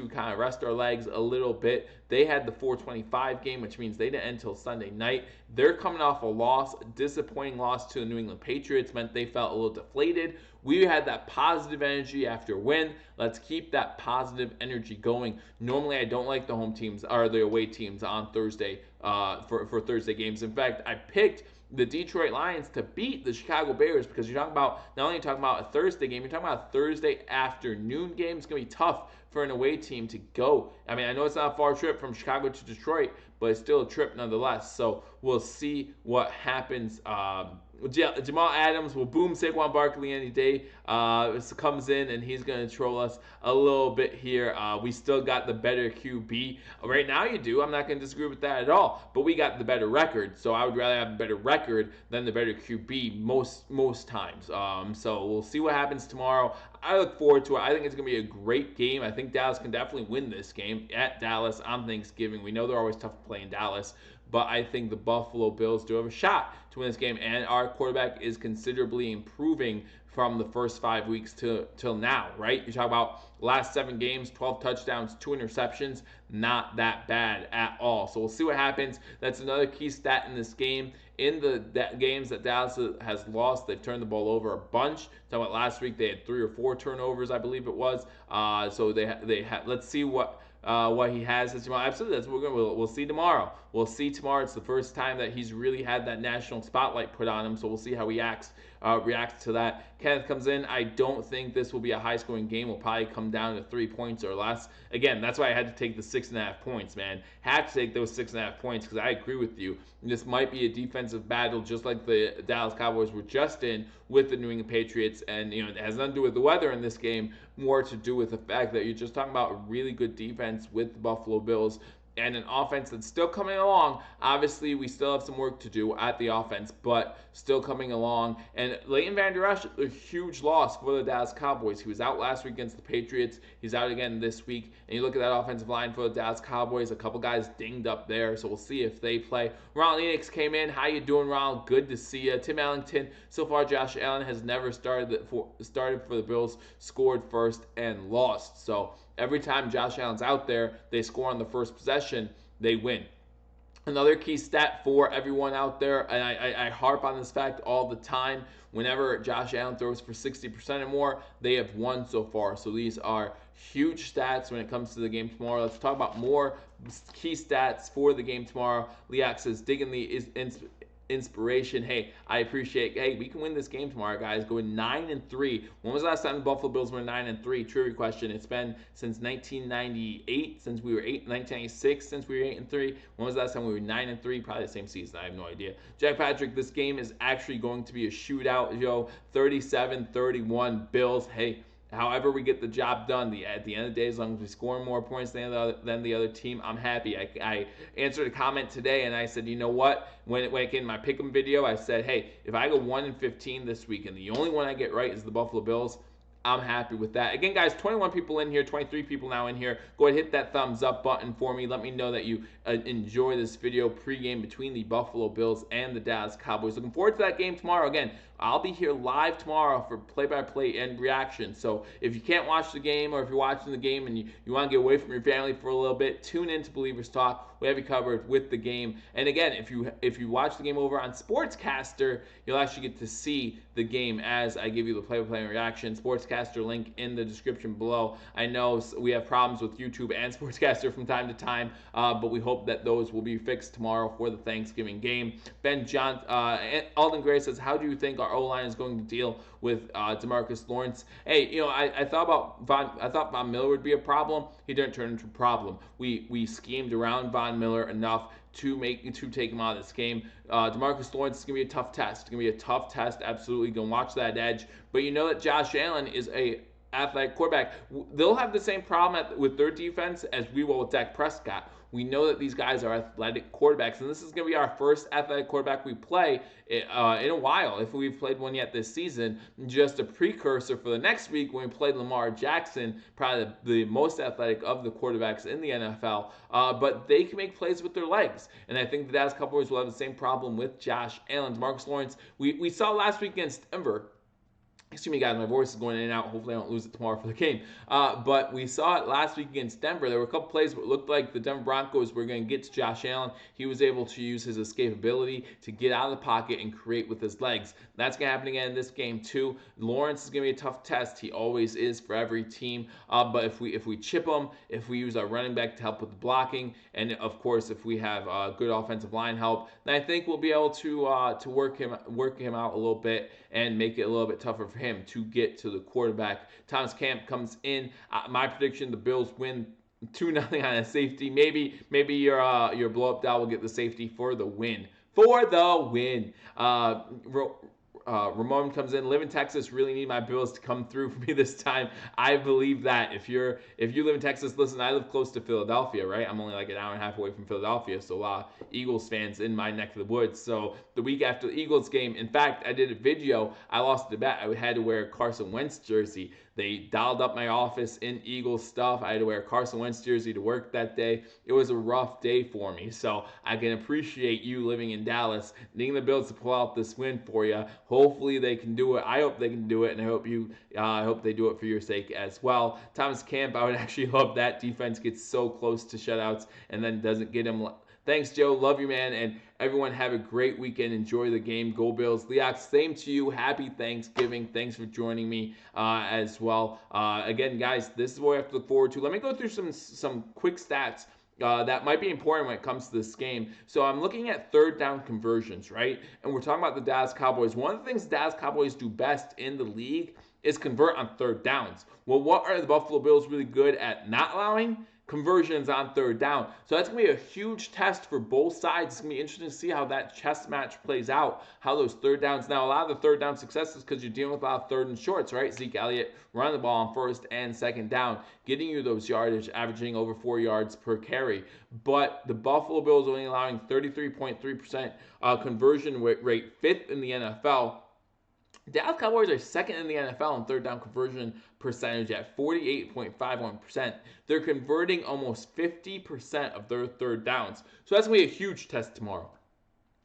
kind of rest our legs a little bit. They had the 4:25 game, which means they didn't end until Sunday night. They're coming off a loss, a disappointing loss to the New England Patriots, meant they felt a little deflated. We had that positive energy after a win. Let's keep that positive energy going. Normally, I don't like the home teams or the away teams on Thursday for Thursday games. In fact, I picked the Detroit Lions to beat the Chicago Bears because you're talking about not only talking about a Thursday game, you're talking about a Thursday afternoon game. It's going to be tough for an away team to go. I mean, I know it's not a far trip from Chicago to Detroit, but it's still a trip nonetheless. So we'll see what happens. Jamal Adams will boom Saquon Barkley any day. Comes in and he's going to troll us a little bit here. We still got the better QB. Right now you do. I'm not going to disagree with that at all. But we got the better record. So I would rather have the better record than the better QB most times. So we'll see what happens tomorrow. I look forward to it. I think it's going to be a great game. I think Dallas can definitely win this game at Dallas on Thanksgiving. We know they're always tough to play in Dallas, but I think the Buffalo Bills do have a shot to win this game, and our quarterback is considerably improving from the first 5 weeks till now, right? You talk about last 7 games, 12 touchdowns, 2 interceptions, not that bad at all. So we'll see what happens. That's another key stat in this game. In the games that Dallas has lost, they've turned the ball over a bunch. Talking about last week, they had 3 or 4 turnovers, I believe it was. So they had. Let's see what he has as tomorrow. Absolutely, that's what we'll see tomorrow. We'll see tomorrow. It's the first time that he's really had that national spotlight put on him, so we'll see how he reacts to that. Kenneth comes in. I don't think this will be a high-scoring game. We'll probably come down to 3 points or less. Again, that's why I had to take the 6.5 points, man. Had to take those 6.5 points because I agree with you. This might be a defensive battle just like the Dallas Cowboys were just in with the New England Patriots, and it has nothing to do with the weather in this game, more to do with the fact that you're just talking about a really good defense with the Buffalo Bills and an offense that's still coming along. Obviously, we still have some work to do at the offense, but still coming along. And Leighton Vander Esch, a huge loss for the Dallas Cowboys. He was out last week against the Patriots. He's out again this week. And you look at that offensive line for the Dallas Cowboys, a couple guys dinged up there, so we'll see if they play. Ronald Enix came in. How you doing, Ronald? Good to see you. Tim Ellington. So far, Josh Allen has never started for the Bills, scored first, and lost. So every time Josh Allen's out there, they score on the first possession, they win. Another key stat for everyone out there, and I harp on this fact all the time, whenever Josh Allen throws for 60% or more, they have won so far. So these are huge stats when it comes to the game tomorrow. Let's talk about more key stats for the game tomorrow. Leak says, digging the inspiration. Hey, I appreciate. Hey, we can win this game tomorrow, guys. Going 9-3. When was the last time the Buffalo Bills were 9-3? Trivia question. It's been since 1998, since we were 1996, since we were 8-3. When was the last time we were 9-3? Probably the same season. I have no idea. Jack Patrick, this game is actually going to be a shootout. 37-31 Bills. Hey, however we get the job done, at the end of the day, as long as we score more points than the other team, I'm happy. I answered a comment today, and I said, you know what? When it came in my Pick'em video, I said, hey, if I go 1-15 this week, and the only one I get right is the Buffalo Bills, I'm happy with that. Again, guys, 21 people in here, 23 people now in here. Go ahead, hit that thumbs up button for me. Let me know that you enjoy this video pregame between the Buffalo Bills and the Dallas Cowboys. Looking forward to that game tomorrow. Again, I'll be here live tomorrow for play-by-play and reaction. So if you can't watch the game, or if you're watching the game and you want to get away from your family for a little bit, tune in to Bill-ievers Talk. We have you covered with the game. And again, if you watch the game over on Sportscaster, you'll actually get to see the game as I give you the play-by-play reaction. Sportscaster link in the description below. I know we have problems with YouTube and Sportscaster from time to time, but we hope that those will be fixed tomorrow for the Thanksgiving game. Alden Gray says, how do you think our O-line is going to deal with DeMarcus Lawrence? Hey, I thought Von Miller would be a problem. He didn't turn into a problem. We schemed around Von Miller enough to take him out of this game. DeMarcus Lawrence is going to be a tough test. It's going to be a tough test. Absolutely going to watch that edge. But you know that Josh Allen is a athletic quarterback. They'll have the same problem with their defense as we will with Dak Prescott. We know that these guys are athletic quarterbacks, and this is going to be our first athletic quarterback we play in a while, if we've played one yet this season. Just a precursor for the next week when we play Lamar Jackson, probably the most athletic of the quarterbacks in the NFL. But they can make plays with their legs, and I think the Dallas Cowboys will have the same problem with Josh Allen. DeMarcus Lawrence, we saw last week against Denver. Excuse me, guys, my voice is going in and out. Hopefully I don't lose it tomorrow for the game. But we saw it last week against Denver. There were a couple plays where it looked like the Denver Broncos were going to get to Josh Allen. He was able to use his escapability to get out of the pocket and create with his legs. That's going to happen again in this game too. Lawrence is going to be a tough test. He always is for every team. But if we chip him, if we use our running back to help with the blocking, and of course if we have good offensive line help, then I think we'll be able to work him out a little bit and make it a little bit tougher for him to get to the quarterback. Thomas Camp comes in. My prediction: the Bills win 2-0 on a safety. Maybe your blow up doll will get the safety for the win. Ramon comes in. Live in Texas. Really need my Bills to come through for me this time. I believe that. If you live in Texas, listen. I live close to Philadelphia, right? I'm only like an hour and a half away from Philadelphia, so a lot of Eagles fans in my neck of the woods. So the week after the Eagles game, in fact, I did a video. I lost the bet. I had to wear a Carson Wentz jersey. They dialed up my office in Eagles stuff. I had to wear a Carson Wentz jersey to work that day. It was a rough day for me. So I can appreciate you living in Dallas, needing the Bills to pull out this win for you. Hopefully they can do it. I hope they can do it, and I hope they do it for your sake as well. Thomas Camp, I would actually love that defense gets so close to shutouts and then doesn't get him. Thanks, Joe. Love you, man. And everyone have a great weekend. Enjoy the game. Go Bills. Leox, same to you. Happy Thanksgiving. Thanks for joining me as well. Again, guys, this is what we have to look forward to. Let me go through some quick stats that might be important when it comes to this game. So I'm looking at third down conversions, right? And we're talking about the Dallas Cowboys. One of the things the Dallas Cowboys do best in the league is convert on third downs. Well, what are the Buffalo Bills really good at not allowing? Conversions on third down. So that's going to be a huge test for both sides. It's going to be interesting to see how that chess match plays out, how those third downs. Now, a lot of the third down successes because you're dealing with a lot of third and shorts, right? Zeke Elliott running the ball on first and second down, getting you those yardage, averaging over 4 yards per carry. But the Buffalo Bills are only allowing 33.3% conversion rate, fifth in the NFL. Dallas Cowboys are second in the NFL in third down conversion percentage at 48.51%. They're converting almost 50% of their third downs. So that's going to be a huge test tomorrow.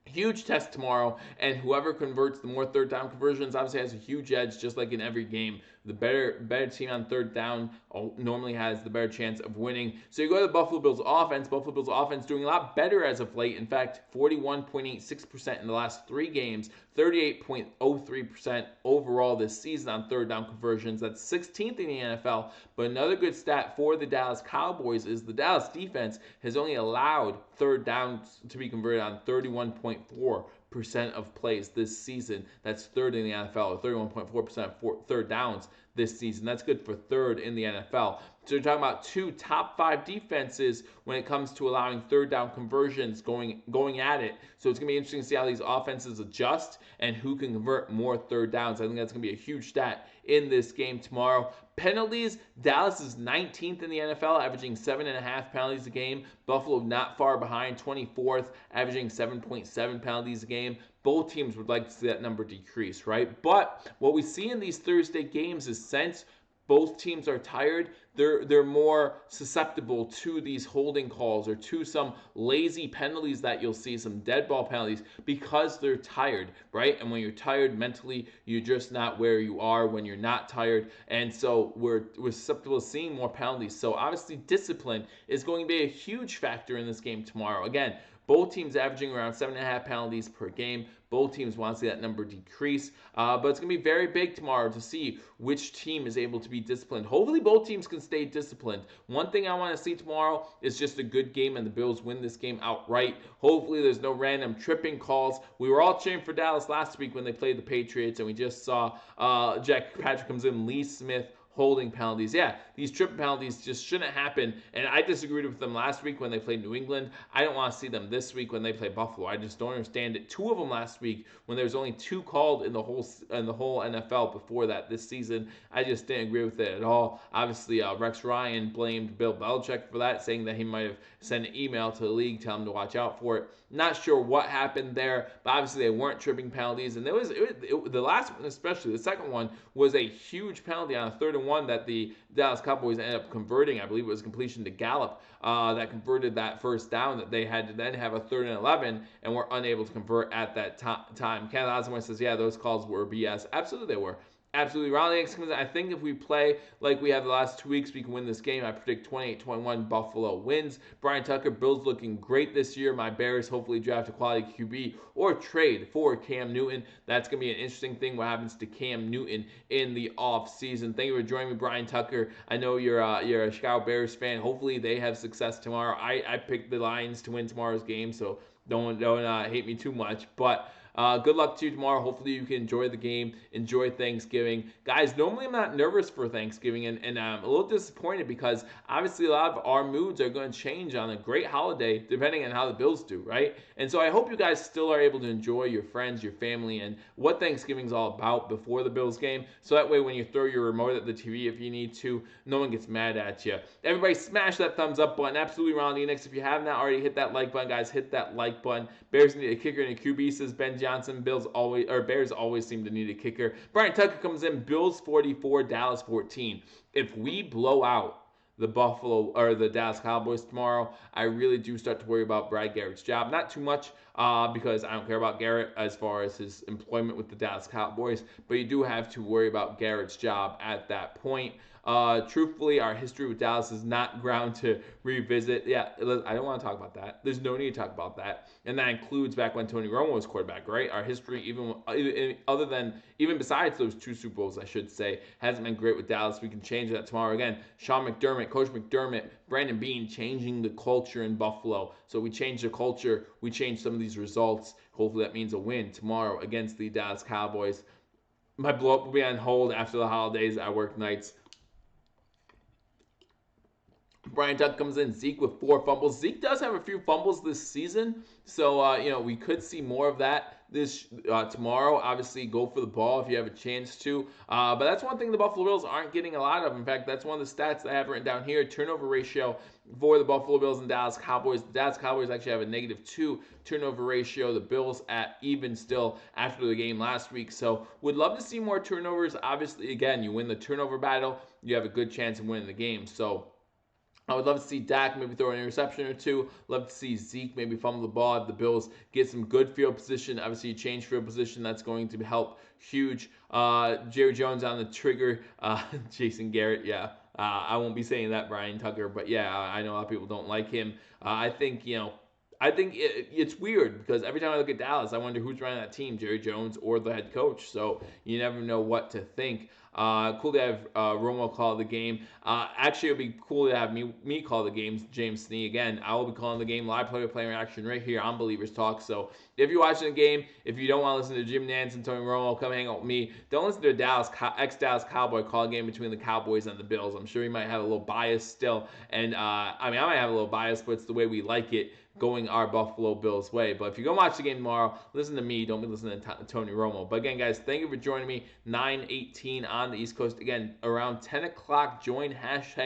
Huge test tomorrow, and whoever converts the more third down conversions obviously has a huge edge, just like in every game. The better team on third down normally has the better chance of winning. So you go to the Buffalo Bills offense. Buffalo Bills offense doing a lot better as of late. In fact, 41.86% in the last 3 games, 38.03% overall this season on third down conversions. That's 16th in the NFL. But another good stat for the Dallas Cowboys is the Dallas defense has only allowed third downs to be converted on 31.4% of plays this season. That's third in the NFL, or 31.4% for third downs this season. That's good for third in the NFL. So you're talking about 2 top 5 defenses when it comes to allowing third down conversions going at it. So it's going to be interesting to see how these offenses adjust and who can convert more third downs. I think that's going to be a huge stat in this game tomorrow. Penalties, Dallas is 19th in the NFL, averaging 7.5 penalties a game. Buffalo not far behind, 24th, averaging 7.7 penalties a game. Both teams would like to see that number decrease, right? But what we see in these Thursday games is since both teams are tired, they're more susceptible to these holding calls or to some lazy penalties that you'll see, some dead ball penalties, because they're tired, right? And when you're tired mentally, you're just not where you are when you're not tired. And so we're susceptible to seeing more penalties. So obviously discipline is going to be a huge factor in this game tomorrow. Again, both teams averaging around 7.5 penalties per game. Both teams want to see that number decrease. But it's going to be very big tomorrow to see which team is able to be disciplined. Hopefully both teams can stay disciplined. One thing I want to see tomorrow is just a good game and the Bills win this game outright. Hopefully there's no random tripping calls. We were all cheering for Dallas last week when they played the Patriots, and we just saw Jack Patrick comes in, Lee Smith, holding penalties. Yeah, these tripping penalties just shouldn't happen, and I disagreed with them last week when they played New England. I don't want to see them this week when they play Buffalo. I just don't understand it. 2 of them last week when there was only 2 called in the whole NFL before that this season. I just didn't agree with it at all. Obviously, Rex Ryan blamed Bill Belichick for that, saying that he might have sent an email to the league telling them to watch out for it. Not sure what happened there, but obviously they weren't tripping penalties, and the last one, especially the second one, was a huge penalty on a 3rd and 1 that the Dallas Cowboys ended up converting. I believe it was completion to Gallup that converted that first down that they had to then have a 3rd and 11 and were unable to convert at that time. Ken Osborne says, yeah, those calls were BS. Absolutely they were. Absolutely. Ronald Yanks comes in. I think if we play like we have the last 2 weeks, we can win this game. I predict 28-21 Buffalo wins. Brian Tucker, Bills looking great this year. My Bears hopefully draft a quality QB or trade for Cam Newton. That's going to be an interesting thing, what happens to Cam Newton in the offseason. Thank you for joining me, Brian Tucker. I know you're a Chicago Bears fan. Hopefully they have success tomorrow. I picked the Lions to win tomorrow's game, so don't hate me too much. But good luck to you tomorrow. Hopefully you can enjoy the game, enjoy Thanksgiving. Guys, normally I'm not nervous for Thanksgiving, and I'm a little disappointed because obviously a lot of our moods are going to change on a great holiday depending on how the Bills do, right? And so I hope you guys still are able to enjoy your friends, your family, and what Thanksgiving's all about before the Bills game. So that way when you throw your remote at the TV if you need to, no one gets mad at you. Everybody smash that thumbs up button. Absolutely, Ronald Enix. If you have not already, hit that like button, guys. Hit that like button. Bears need a kicker and a QB, says Ben Johnson. Bears always seem to need a kicker. Brian Tucker comes in. Bills 44, Dallas 14. If we blow out the Dallas Cowboys tomorrow, I really do start to worry about Brad Garrett's job. Not too much because I don't care about Garrett as far as his employment with the Dallas Cowboys, but you do have to worry about Garrett's job at that point. Truthfully, our history with Dallas is not ground to revisit. Yeah, I don't want to talk about that. There's no need to talk about that. And that includes back when Tony Romo was quarterback, right? Our history, even besides those 2 Super Bowls, I should say, hasn't been great with Dallas. We can change that tomorrow again. Coach McDermott, Brandon Beane changing the culture in Buffalo. So we change the culture. We change some of these results. Hopefully that means a win tomorrow against the Dallas Cowboys. My blow-up will be on hold after the holidays. I work nights. Brian Tuck comes in. Zeke with 4 fumbles. Zeke does have a few fumbles this season, so we could see more of that this tomorrow. Obviously, go for the ball if you have a chance to. But that's one thing the Buffalo Bills aren't getting a lot of. In fact, that's one of the stats that I have written down here. Turnover ratio for the Buffalo Bills and Dallas Cowboys. The Dallas Cowboys actually have a -2 turnover ratio. The Bills at even still after the game last week. So would love to see more turnovers. Obviously, again, you win the turnover battle, you have a good chance of winning the game. So I would love to see Dak maybe throw an interception or 2. Love to see Zeke maybe fumble the ball if the Bills get some good field position. Obviously, you change field position. That's going to help huge. Jerry Jones on the trigger. Jason Garrett, yeah. I won't be saying that, Brian Tucker. But, yeah, I know a lot of people don't like him. I think it's weird because every time I look at Dallas, I wonder who's running that team, Jerry Jones or the head coach. So you never know what to think. Cool to have Romo call the game. Actually, it would be cool to have me call the game, James Snee. Again, I will be calling the game live play-by-play reaction right here on Bill-ievers Talk. So if you're watching the game, if you don't want to listen to Jim Nantz and Tony Romo, come hang out with me. Don't listen to a ex-Dallas Cowboy call a game between the Cowboys and the Bills. I'm sure you might have a little bias still. And, I might have a little bias, but it's the way we like it, going our Buffalo Bills way. But if you go watch the game tomorrow, listen to me. Don't be listening to Tony Romo. But again, guys, thank you for joining me. 9:18 on the East Coast. Again, around 10 o'clock, join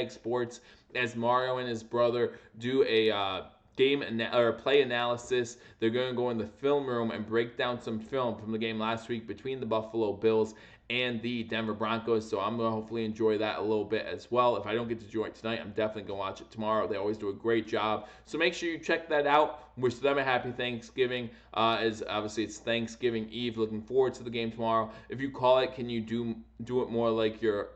#sports as Mario and his brother do a or play analysis. They're going to go in the film room and break down some film from the game last week between the Buffalo Bills and the Denver Broncos. So I'm going to hopefully enjoy that a little bit as well. If I don't get to join tonight, I'm definitely going to watch it tomorrow. They always do a great job. So make sure you check that out. Wish them a happy Thanksgiving, as obviously it's Thanksgiving Eve. Looking forward to the game tomorrow. If you call it, can you do it more like your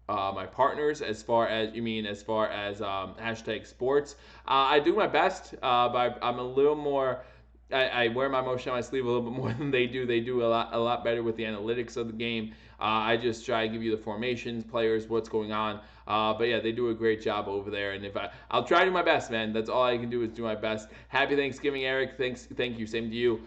my partners, as far as hashtag sports? I do my best, but I'm a little more. I wear my emotion on my sleeve a little bit more than they do. They do a lot better with the analytics of the game. I just try to give you the formations, players, what's going on. But yeah, they do a great job over there. And I'll try to do my best, man. That's all I can do is do my best. Happy Thanksgiving, Eric. Thank you. Same to you.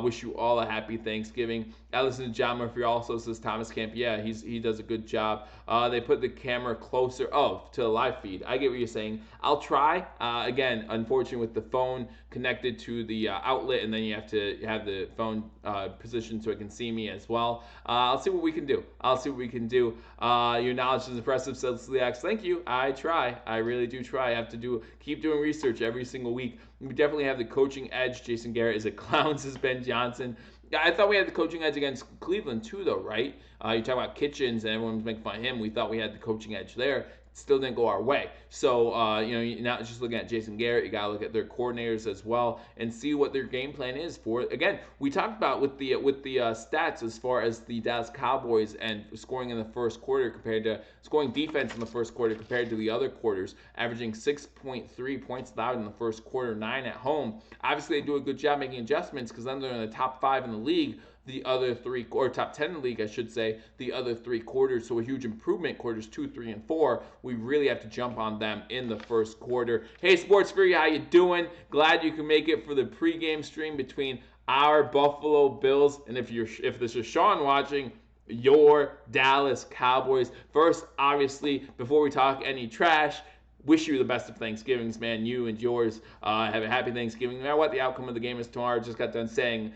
Wish you all a happy Thanksgiving. I listen to John Murphy also, says Thomas Camp. Yeah, he does a good job. They put the camera closer to the live feed. I get what you're saying. I'll try. Again, unfortunately, with the phone connected to the outlet, and then you have to have the phone positioned so it can see me as well. I'll see what we can do. Your knowledge is impressive, says Leax. Thank you. I try. I really do try. I have to keep doing research every single week. We definitely have the coaching edge. Jason Garrett is a clown, says Ben Johnson. I thought we had the coaching edge against Cleveland too, though, right? You talk about Kitchens and everyone's making fun of him. We thought we had the coaching edge there. Still didn't go our way. So, you're not just looking at Jason Garrett. You got to look at their coordinators as well and see what their game plan is for it. Again, we talked about with the stats as far as the Dallas Cowboys and scoring in the first quarter compared to scoring defense in the first quarter compared to the other quarters, averaging 6.3 points allowed in the first quarter, 9 at home. Obviously, they do a good job making adjustments because then they're in the top 5 in the league. The other three, or top 10 in the league, I should say, the other 3 quarters. So a huge improvement, quarters 2, 3, and 4. We really have to jump on them in the first quarter. Hey, Sports Fury, how you doing? Glad you can make it for the pregame stream between our Buffalo Bills, and if this is Sean watching, your Dallas Cowboys. First, obviously, before we talk any trash, wish you the best of Thanksgivings, man. You and yours have a happy Thanksgiving. No matter what the outcome of the game is tomorrow, just got done saying,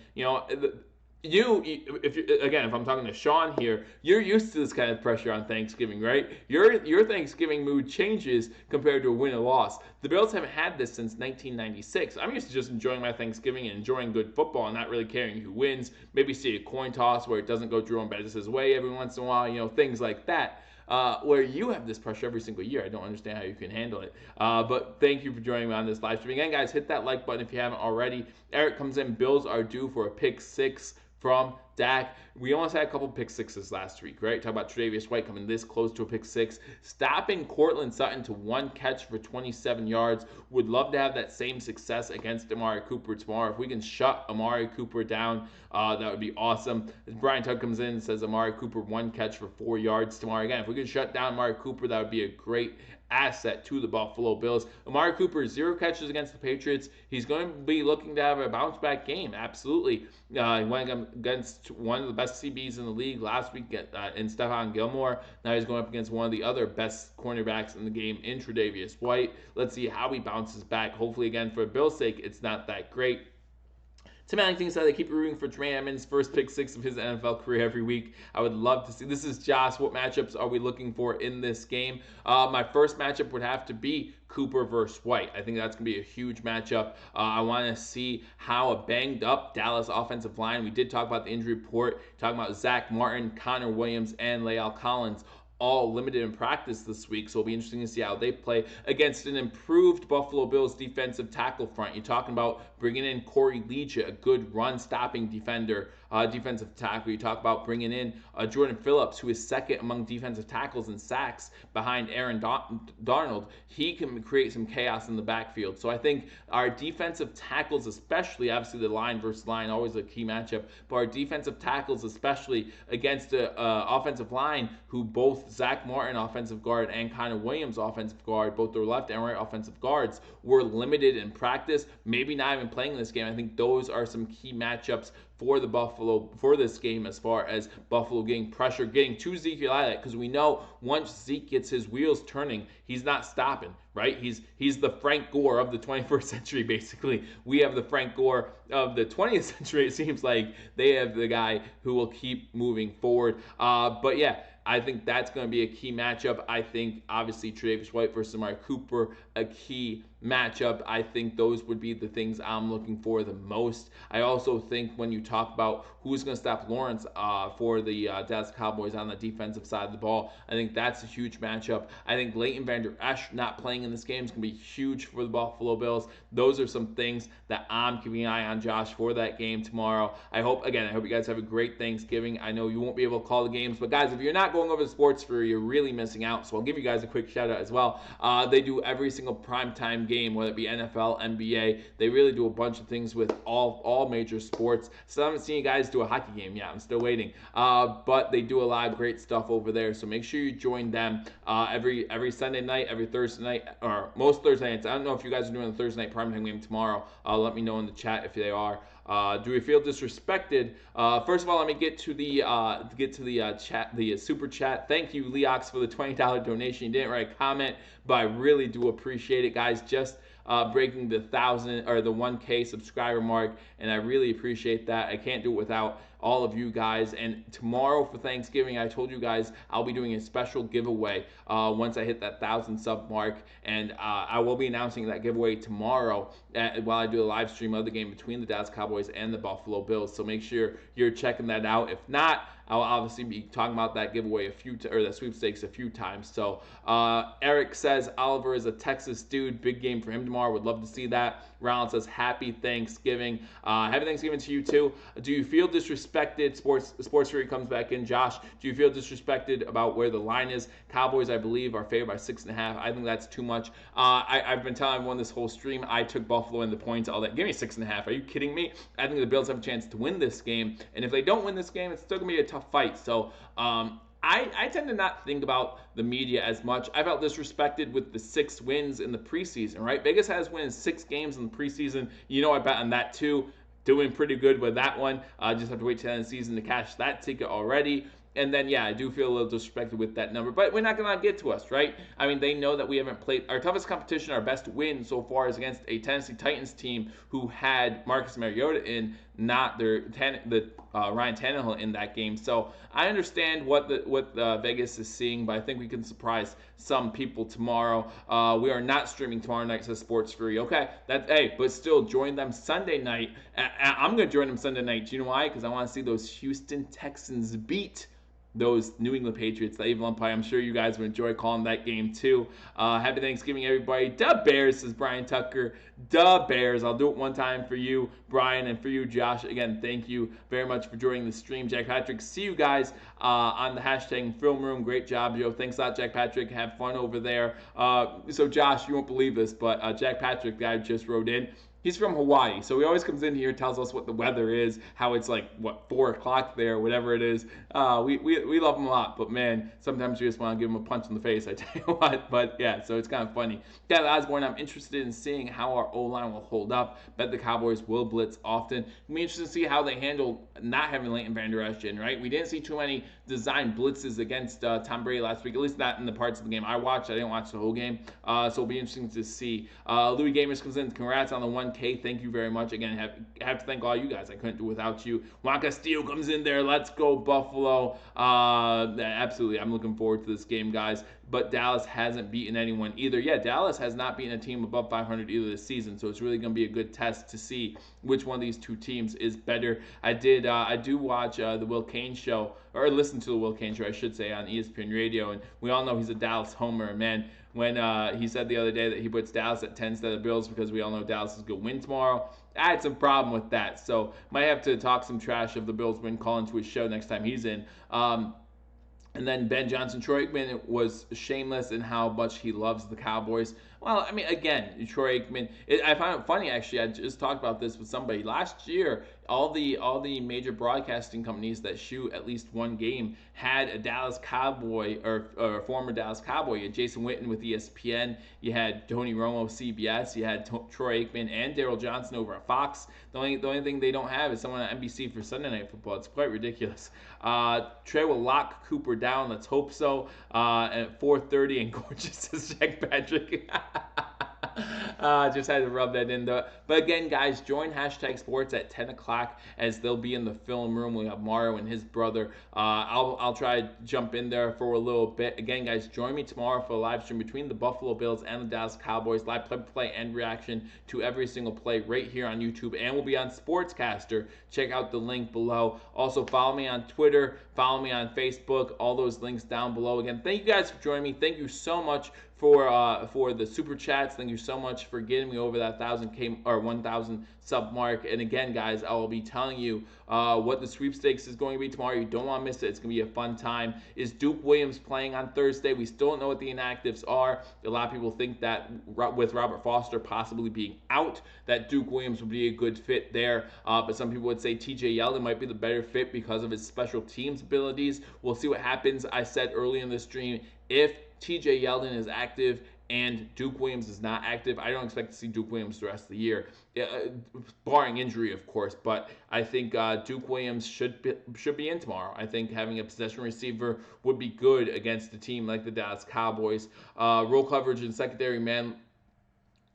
if I'm talking to Sean here, you're used to this kind of pressure on Thanksgiving, right? Your Thanksgiving mood changes compared to a win or loss. The Bills haven't had this since 1996. I'm used to just enjoying my Thanksgiving and enjoying good football and not really caring who wins. Maybe see a coin toss where it doesn't go Jerome Bettis' way every once in a while, things like that. Where you have this pressure every single year. I don't understand how you can handle it. But thank you for joining me on this live stream. Again, guys, hit that like button if you haven't already. Eric comes in. Bills are due for a pick 6 from Dak. We almost had a couple pick 6s last week, right? Talk about Tre'Davious White coming this close to a pick 6. Stopping Courtland Sutton to 1 catch for 27 yards. Would love to have that same success against Amari Cooper tomorrow. If we can shut Amari Cooper down, that would be awesome. As Brian Tugg comes in and says Amari Cooper 1 catch for 4 yards tomorrow. Again, if we could shut down Amari Cooper, that would be a great asset to the Buffalo Bills. Amari Cooper, 0 catches against the Patriots. He's going to be looking to have a bounce-back game, absolutely. He went against one of the best CBs in the league last week in Stephon Gilmore. Now he's going up against one of the other best cornerbacks in the game in Tre'Davious White. Let's see how he bounces back. Hopefully, again, for Bill's sake, it's not that great. Tim Allington said they keep rooting for Trey Edmonds' first pick 6 of his NFL career every week. I would love to see. This is Josh. What matchups are we looking for in this game? My first matchup would have to be Cooper versus White. I think that's going to be a huge matchup. I want to see how a banged-up Dallas offensive line. We did talk about the injury report, talking about Zach Martin, Connor Williams, and La'el Collins, all limited in practice this week, so it'll be interesting to see how they play against an improved Buffalo Bills defensive tackle front. You're talking about bringing in Corey Leach, a good run-stopping defensive tackle. You talk about bringing in Jordan Phillips, who is second among defensive tackles in sacks behind Aaron Darnold. He can create some chaos in the backfield. So I think our defensive tackles, especially, obviously the line versus line, always a key matchup, but our defensive tackles, especially against an offensive line who both Zach Martin, offensive guard, and Connor Williams, offensive guard, both their left and right offensive guards, were limited in practice, maybe not even playing this game. I think those are some key matchups for the Buffalo for this game, as far as Buffalo getting pressure, getting to Zeke Elliott, because we know once Zeke gets his wheels turning, he's not stopping, right? He's the Frank Gore of the 21st century, basically. We have the Frank Gore of the 20th century. It seems like they have the guy who will keep moving forward. But yeah, I think that's going to be a key matchup. I think obviously Tre'Davious White versus Amari Cooper, a key matchup. I think those would be the things I'm looking for the most. I also think when you talk about who's going to stop Lawrence for the Dallas Cowboys on the defensive side of the ball, I think that's a huge matchup. I think Leighton Vander Esch not playing in this game is going to be huge for the Buffalo Bills. Those are some things that I'm keeping an eye on, Josh, for that game tomorrow. I hope you guys have a great Thanksgiving. I know you won't be able to call the games, but guys, if you're not going over to Sports Fury, you're really missing out. So I'll give you guys a quick shout out as well. They do every single primetime game, whether it be NFL, NBA. They really do a bunch of things with all major sports. So I haven't seen you guys do a hockey game yet. I'm still waiting. But they do a lot of great stuff over there. So make sure you join them every Sunday night, every Thursday night, or most Thursday nights. I don't know if you guys are doing the Thursday night primetime game tomorrow. Let me know in the chat if they are. Do we feel disrespected? First of all, let me get to the chat, the super chat. Thank you, Leox, for the $20 donation. You didn't write a comment, but I really do appreciate it, guys. Just breaking the 1,000 or the 1K subscriber mark, and I really appreciate that. I can't do it without all of you guys. And tomorrow for Thanksgiving, I told you guys I'll be doing a special giveaway once I hit that 1,000 sub mark, and I will be announcing that giveaway tomorrow while I do a live stream of the game between the Dallas Cowboys and the Buffalo Bills. So make sure you're checking that out. If not, I'll obviously be talking about that giveaway or the sweepstakes a few times. So Eric says Oliver is a Texas dude. Big game for him tomorrow. Would love to see that. Ronald says happy Thanksgiving. Happy Thanksgiving to you too. Do you feel disrespected? Sports Fury comes back in. Josh, do you feel disrespected about where the line is? Cowboys, I believe, are favored by 6.5. I think that's too much. I've been telling everyone this whole stream I took Buffalo in the points. All that. Give me 6.5. Are you kidding me? I think the Bills have a chance to win this game, and if they don't win this game, it's still gonna be a tough fight. So I tend to not think about the media as much. I felt disrespected with the 6 wins in the preseason, right? Vegas has won 6 games in the preseason. You know I bet on that too. Doing pretty good with that one. Just have to wait till the end of the season to cash that ticket already. And then, yeah, I do feel a little disrespected with that number. But we're not going to get to us, right? I mean, they know that we haven't played. Our toughest competition, our best win so far is against a Tennessee Titans team who had Marcus Mariota in, not Ryan Tannehill in that game. So I understand what Vegas is seeing, but I think we can surprise some people tomorrow. We are not streaming tomorrow night, says Sports Fury. Okay, but still join them Sunday night. I'm going to join them Sunday night. Do you know why? Because I want to see those Houston Texans beat those New England Patriots, the Evil Empire. I'm sure you guys would enjoy calling that game too. Happy Thanksgiving, everybody. Duh Bears, says Brian Tucker. Duh Bears. I'll do it one time for you, Brian, and for you, Josh. Again, thank you very much for joining the stream. Jack Patrick, see you guys on the hashtag Film Room. Great job, Joe. Thanks a lot, Jack Patrick. Have fun over there. So, Josh, you won't believe this, but Jack Patrick, guy just wrote in. He's from Hawaii, so he always comes in here, tells us what the weather is, how it's like, 4 o'clock there, whatever it is. We love him a lot, but man, sometimes you just want to give him a punch in the face, I tell you what. But yeah, so it's kind of funny. Cat Osborne, I'm interested in seeing how our O-line will hold up. Bet the Cowboys will blitz often. It'll be interesting to see how they handle not having Leighton Vander Esch in, right? We didn't see too many design blitzes against Tom Brady last week, at least not in the parts of the game I watched. I didn't watch the whole game, so it'll be interesting to see. Louis Gamers comes in. Congrats on the 1K. Thank you very much. Again, have to thank all you guys. I couldn't do it without you. Juan Castillo comes in there. Let's go, Buffalo. Absolutely. I'm looking forward to this game, guys. But Dallas hasn't beaten anyone either. Yeah, Dallas has not beaten a team above 500 either this season, so it's really going to be a good test to see which one of these two teams is better. I do watch the Will Kane show, or listen to the Will Kane show, I should say, on ESPN Radio, and we all know he's a Dallas homer, man. When he said the other day that he puts Dallas at 10 instead of the Bills because we all know Dallas is going to win tomorrow, I had some problem with that. So might have to talk some trash of the Bills win, call into his show next time he's in. And then Ben Johnson, Troy Aikman was shameless in how much he loves the Cowboys. Well, I mean, again, Troy Aikman, I found it funny, actually. I just talked about this with somebody. Last year, all the major broadcasting companies that shoot at least one game had a Dallas Cowboy or a former Dallas Cowboy. You had Jason Witten with ESPN. You had Tony Romo, CBS. You had Troy Aikman and Daryl Johnson over at Fox. The only thing they don't have is someone on NBC for Sunday Night Football. It's quite ridiculous. Trey will lock Cooper down. Let's hope so. At 4:30 and gorgeous, says Jack Patrick. Just had to rub that in there. But again, guys, join hashtag sports at 10 o'clock as they'll be in the film room. We have Mario and his brother. I'll try to jump in there for a little bit. Again, guys, join me tomorrow for a live stream between the Buffalo Bills and the Dallas Cowboys. Live play and reaction to every single play right here on YouTube, and we'll be on Sportscaster. Check out the link below. Also, follow me on Twitter, follow me on Facebook. All those links down below. Again, thank you guys for joining me. Thank you so much for the super chats. Thank you so much for getting me over that 1,000 sub mark. And again, guys, I will be telling you what the sweepstakes is going to be tomorrow. You don't want to miss it. It's going to be a fun time. Is Duke Williams playing on Thursday? We still don't know what the inactives are. A lot of people think that with Robert Foster possibly being out, that Duke Williams would be a good fit there. But some people would say TJ Yeldon might be the better fit because of his special teams abilities. We'll see what happens. I said early in the stream, if TJ Yeldon is active and Duke Williams is not active, I don't expect to see Duke Williams the rest of the year, barring injury, of course. But I think Duke Williams should be in tomorrow. I think having a possession receiver would be good against a team like the Dallas Cowboys. Roll coverage and secondary man.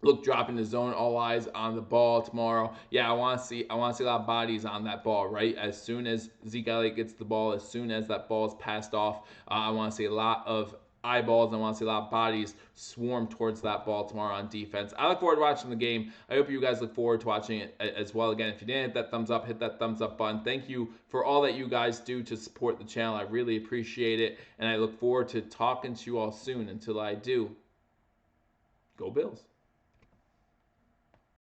Look, dropping the zone, all eyes on the ball tomorrow. Yeah, I want to see a lot of bodies on that ball, right? As soon as Zeke Elliott gets the ball, as soon as that ball is passed off, I want to see a lot of eyeballs. I want to see a lot of bodies swarm towards that ball tomorrow on defense. I look forward to watching the game. I hope you guys look forward to watching it as well. Again, if you didn't hit that thumbs up, hit that thumbs up button. Thank you for all that you guys do to support the channel. I really appreciate it, and I look forward to talking to you all soon. Until I do, go Bills.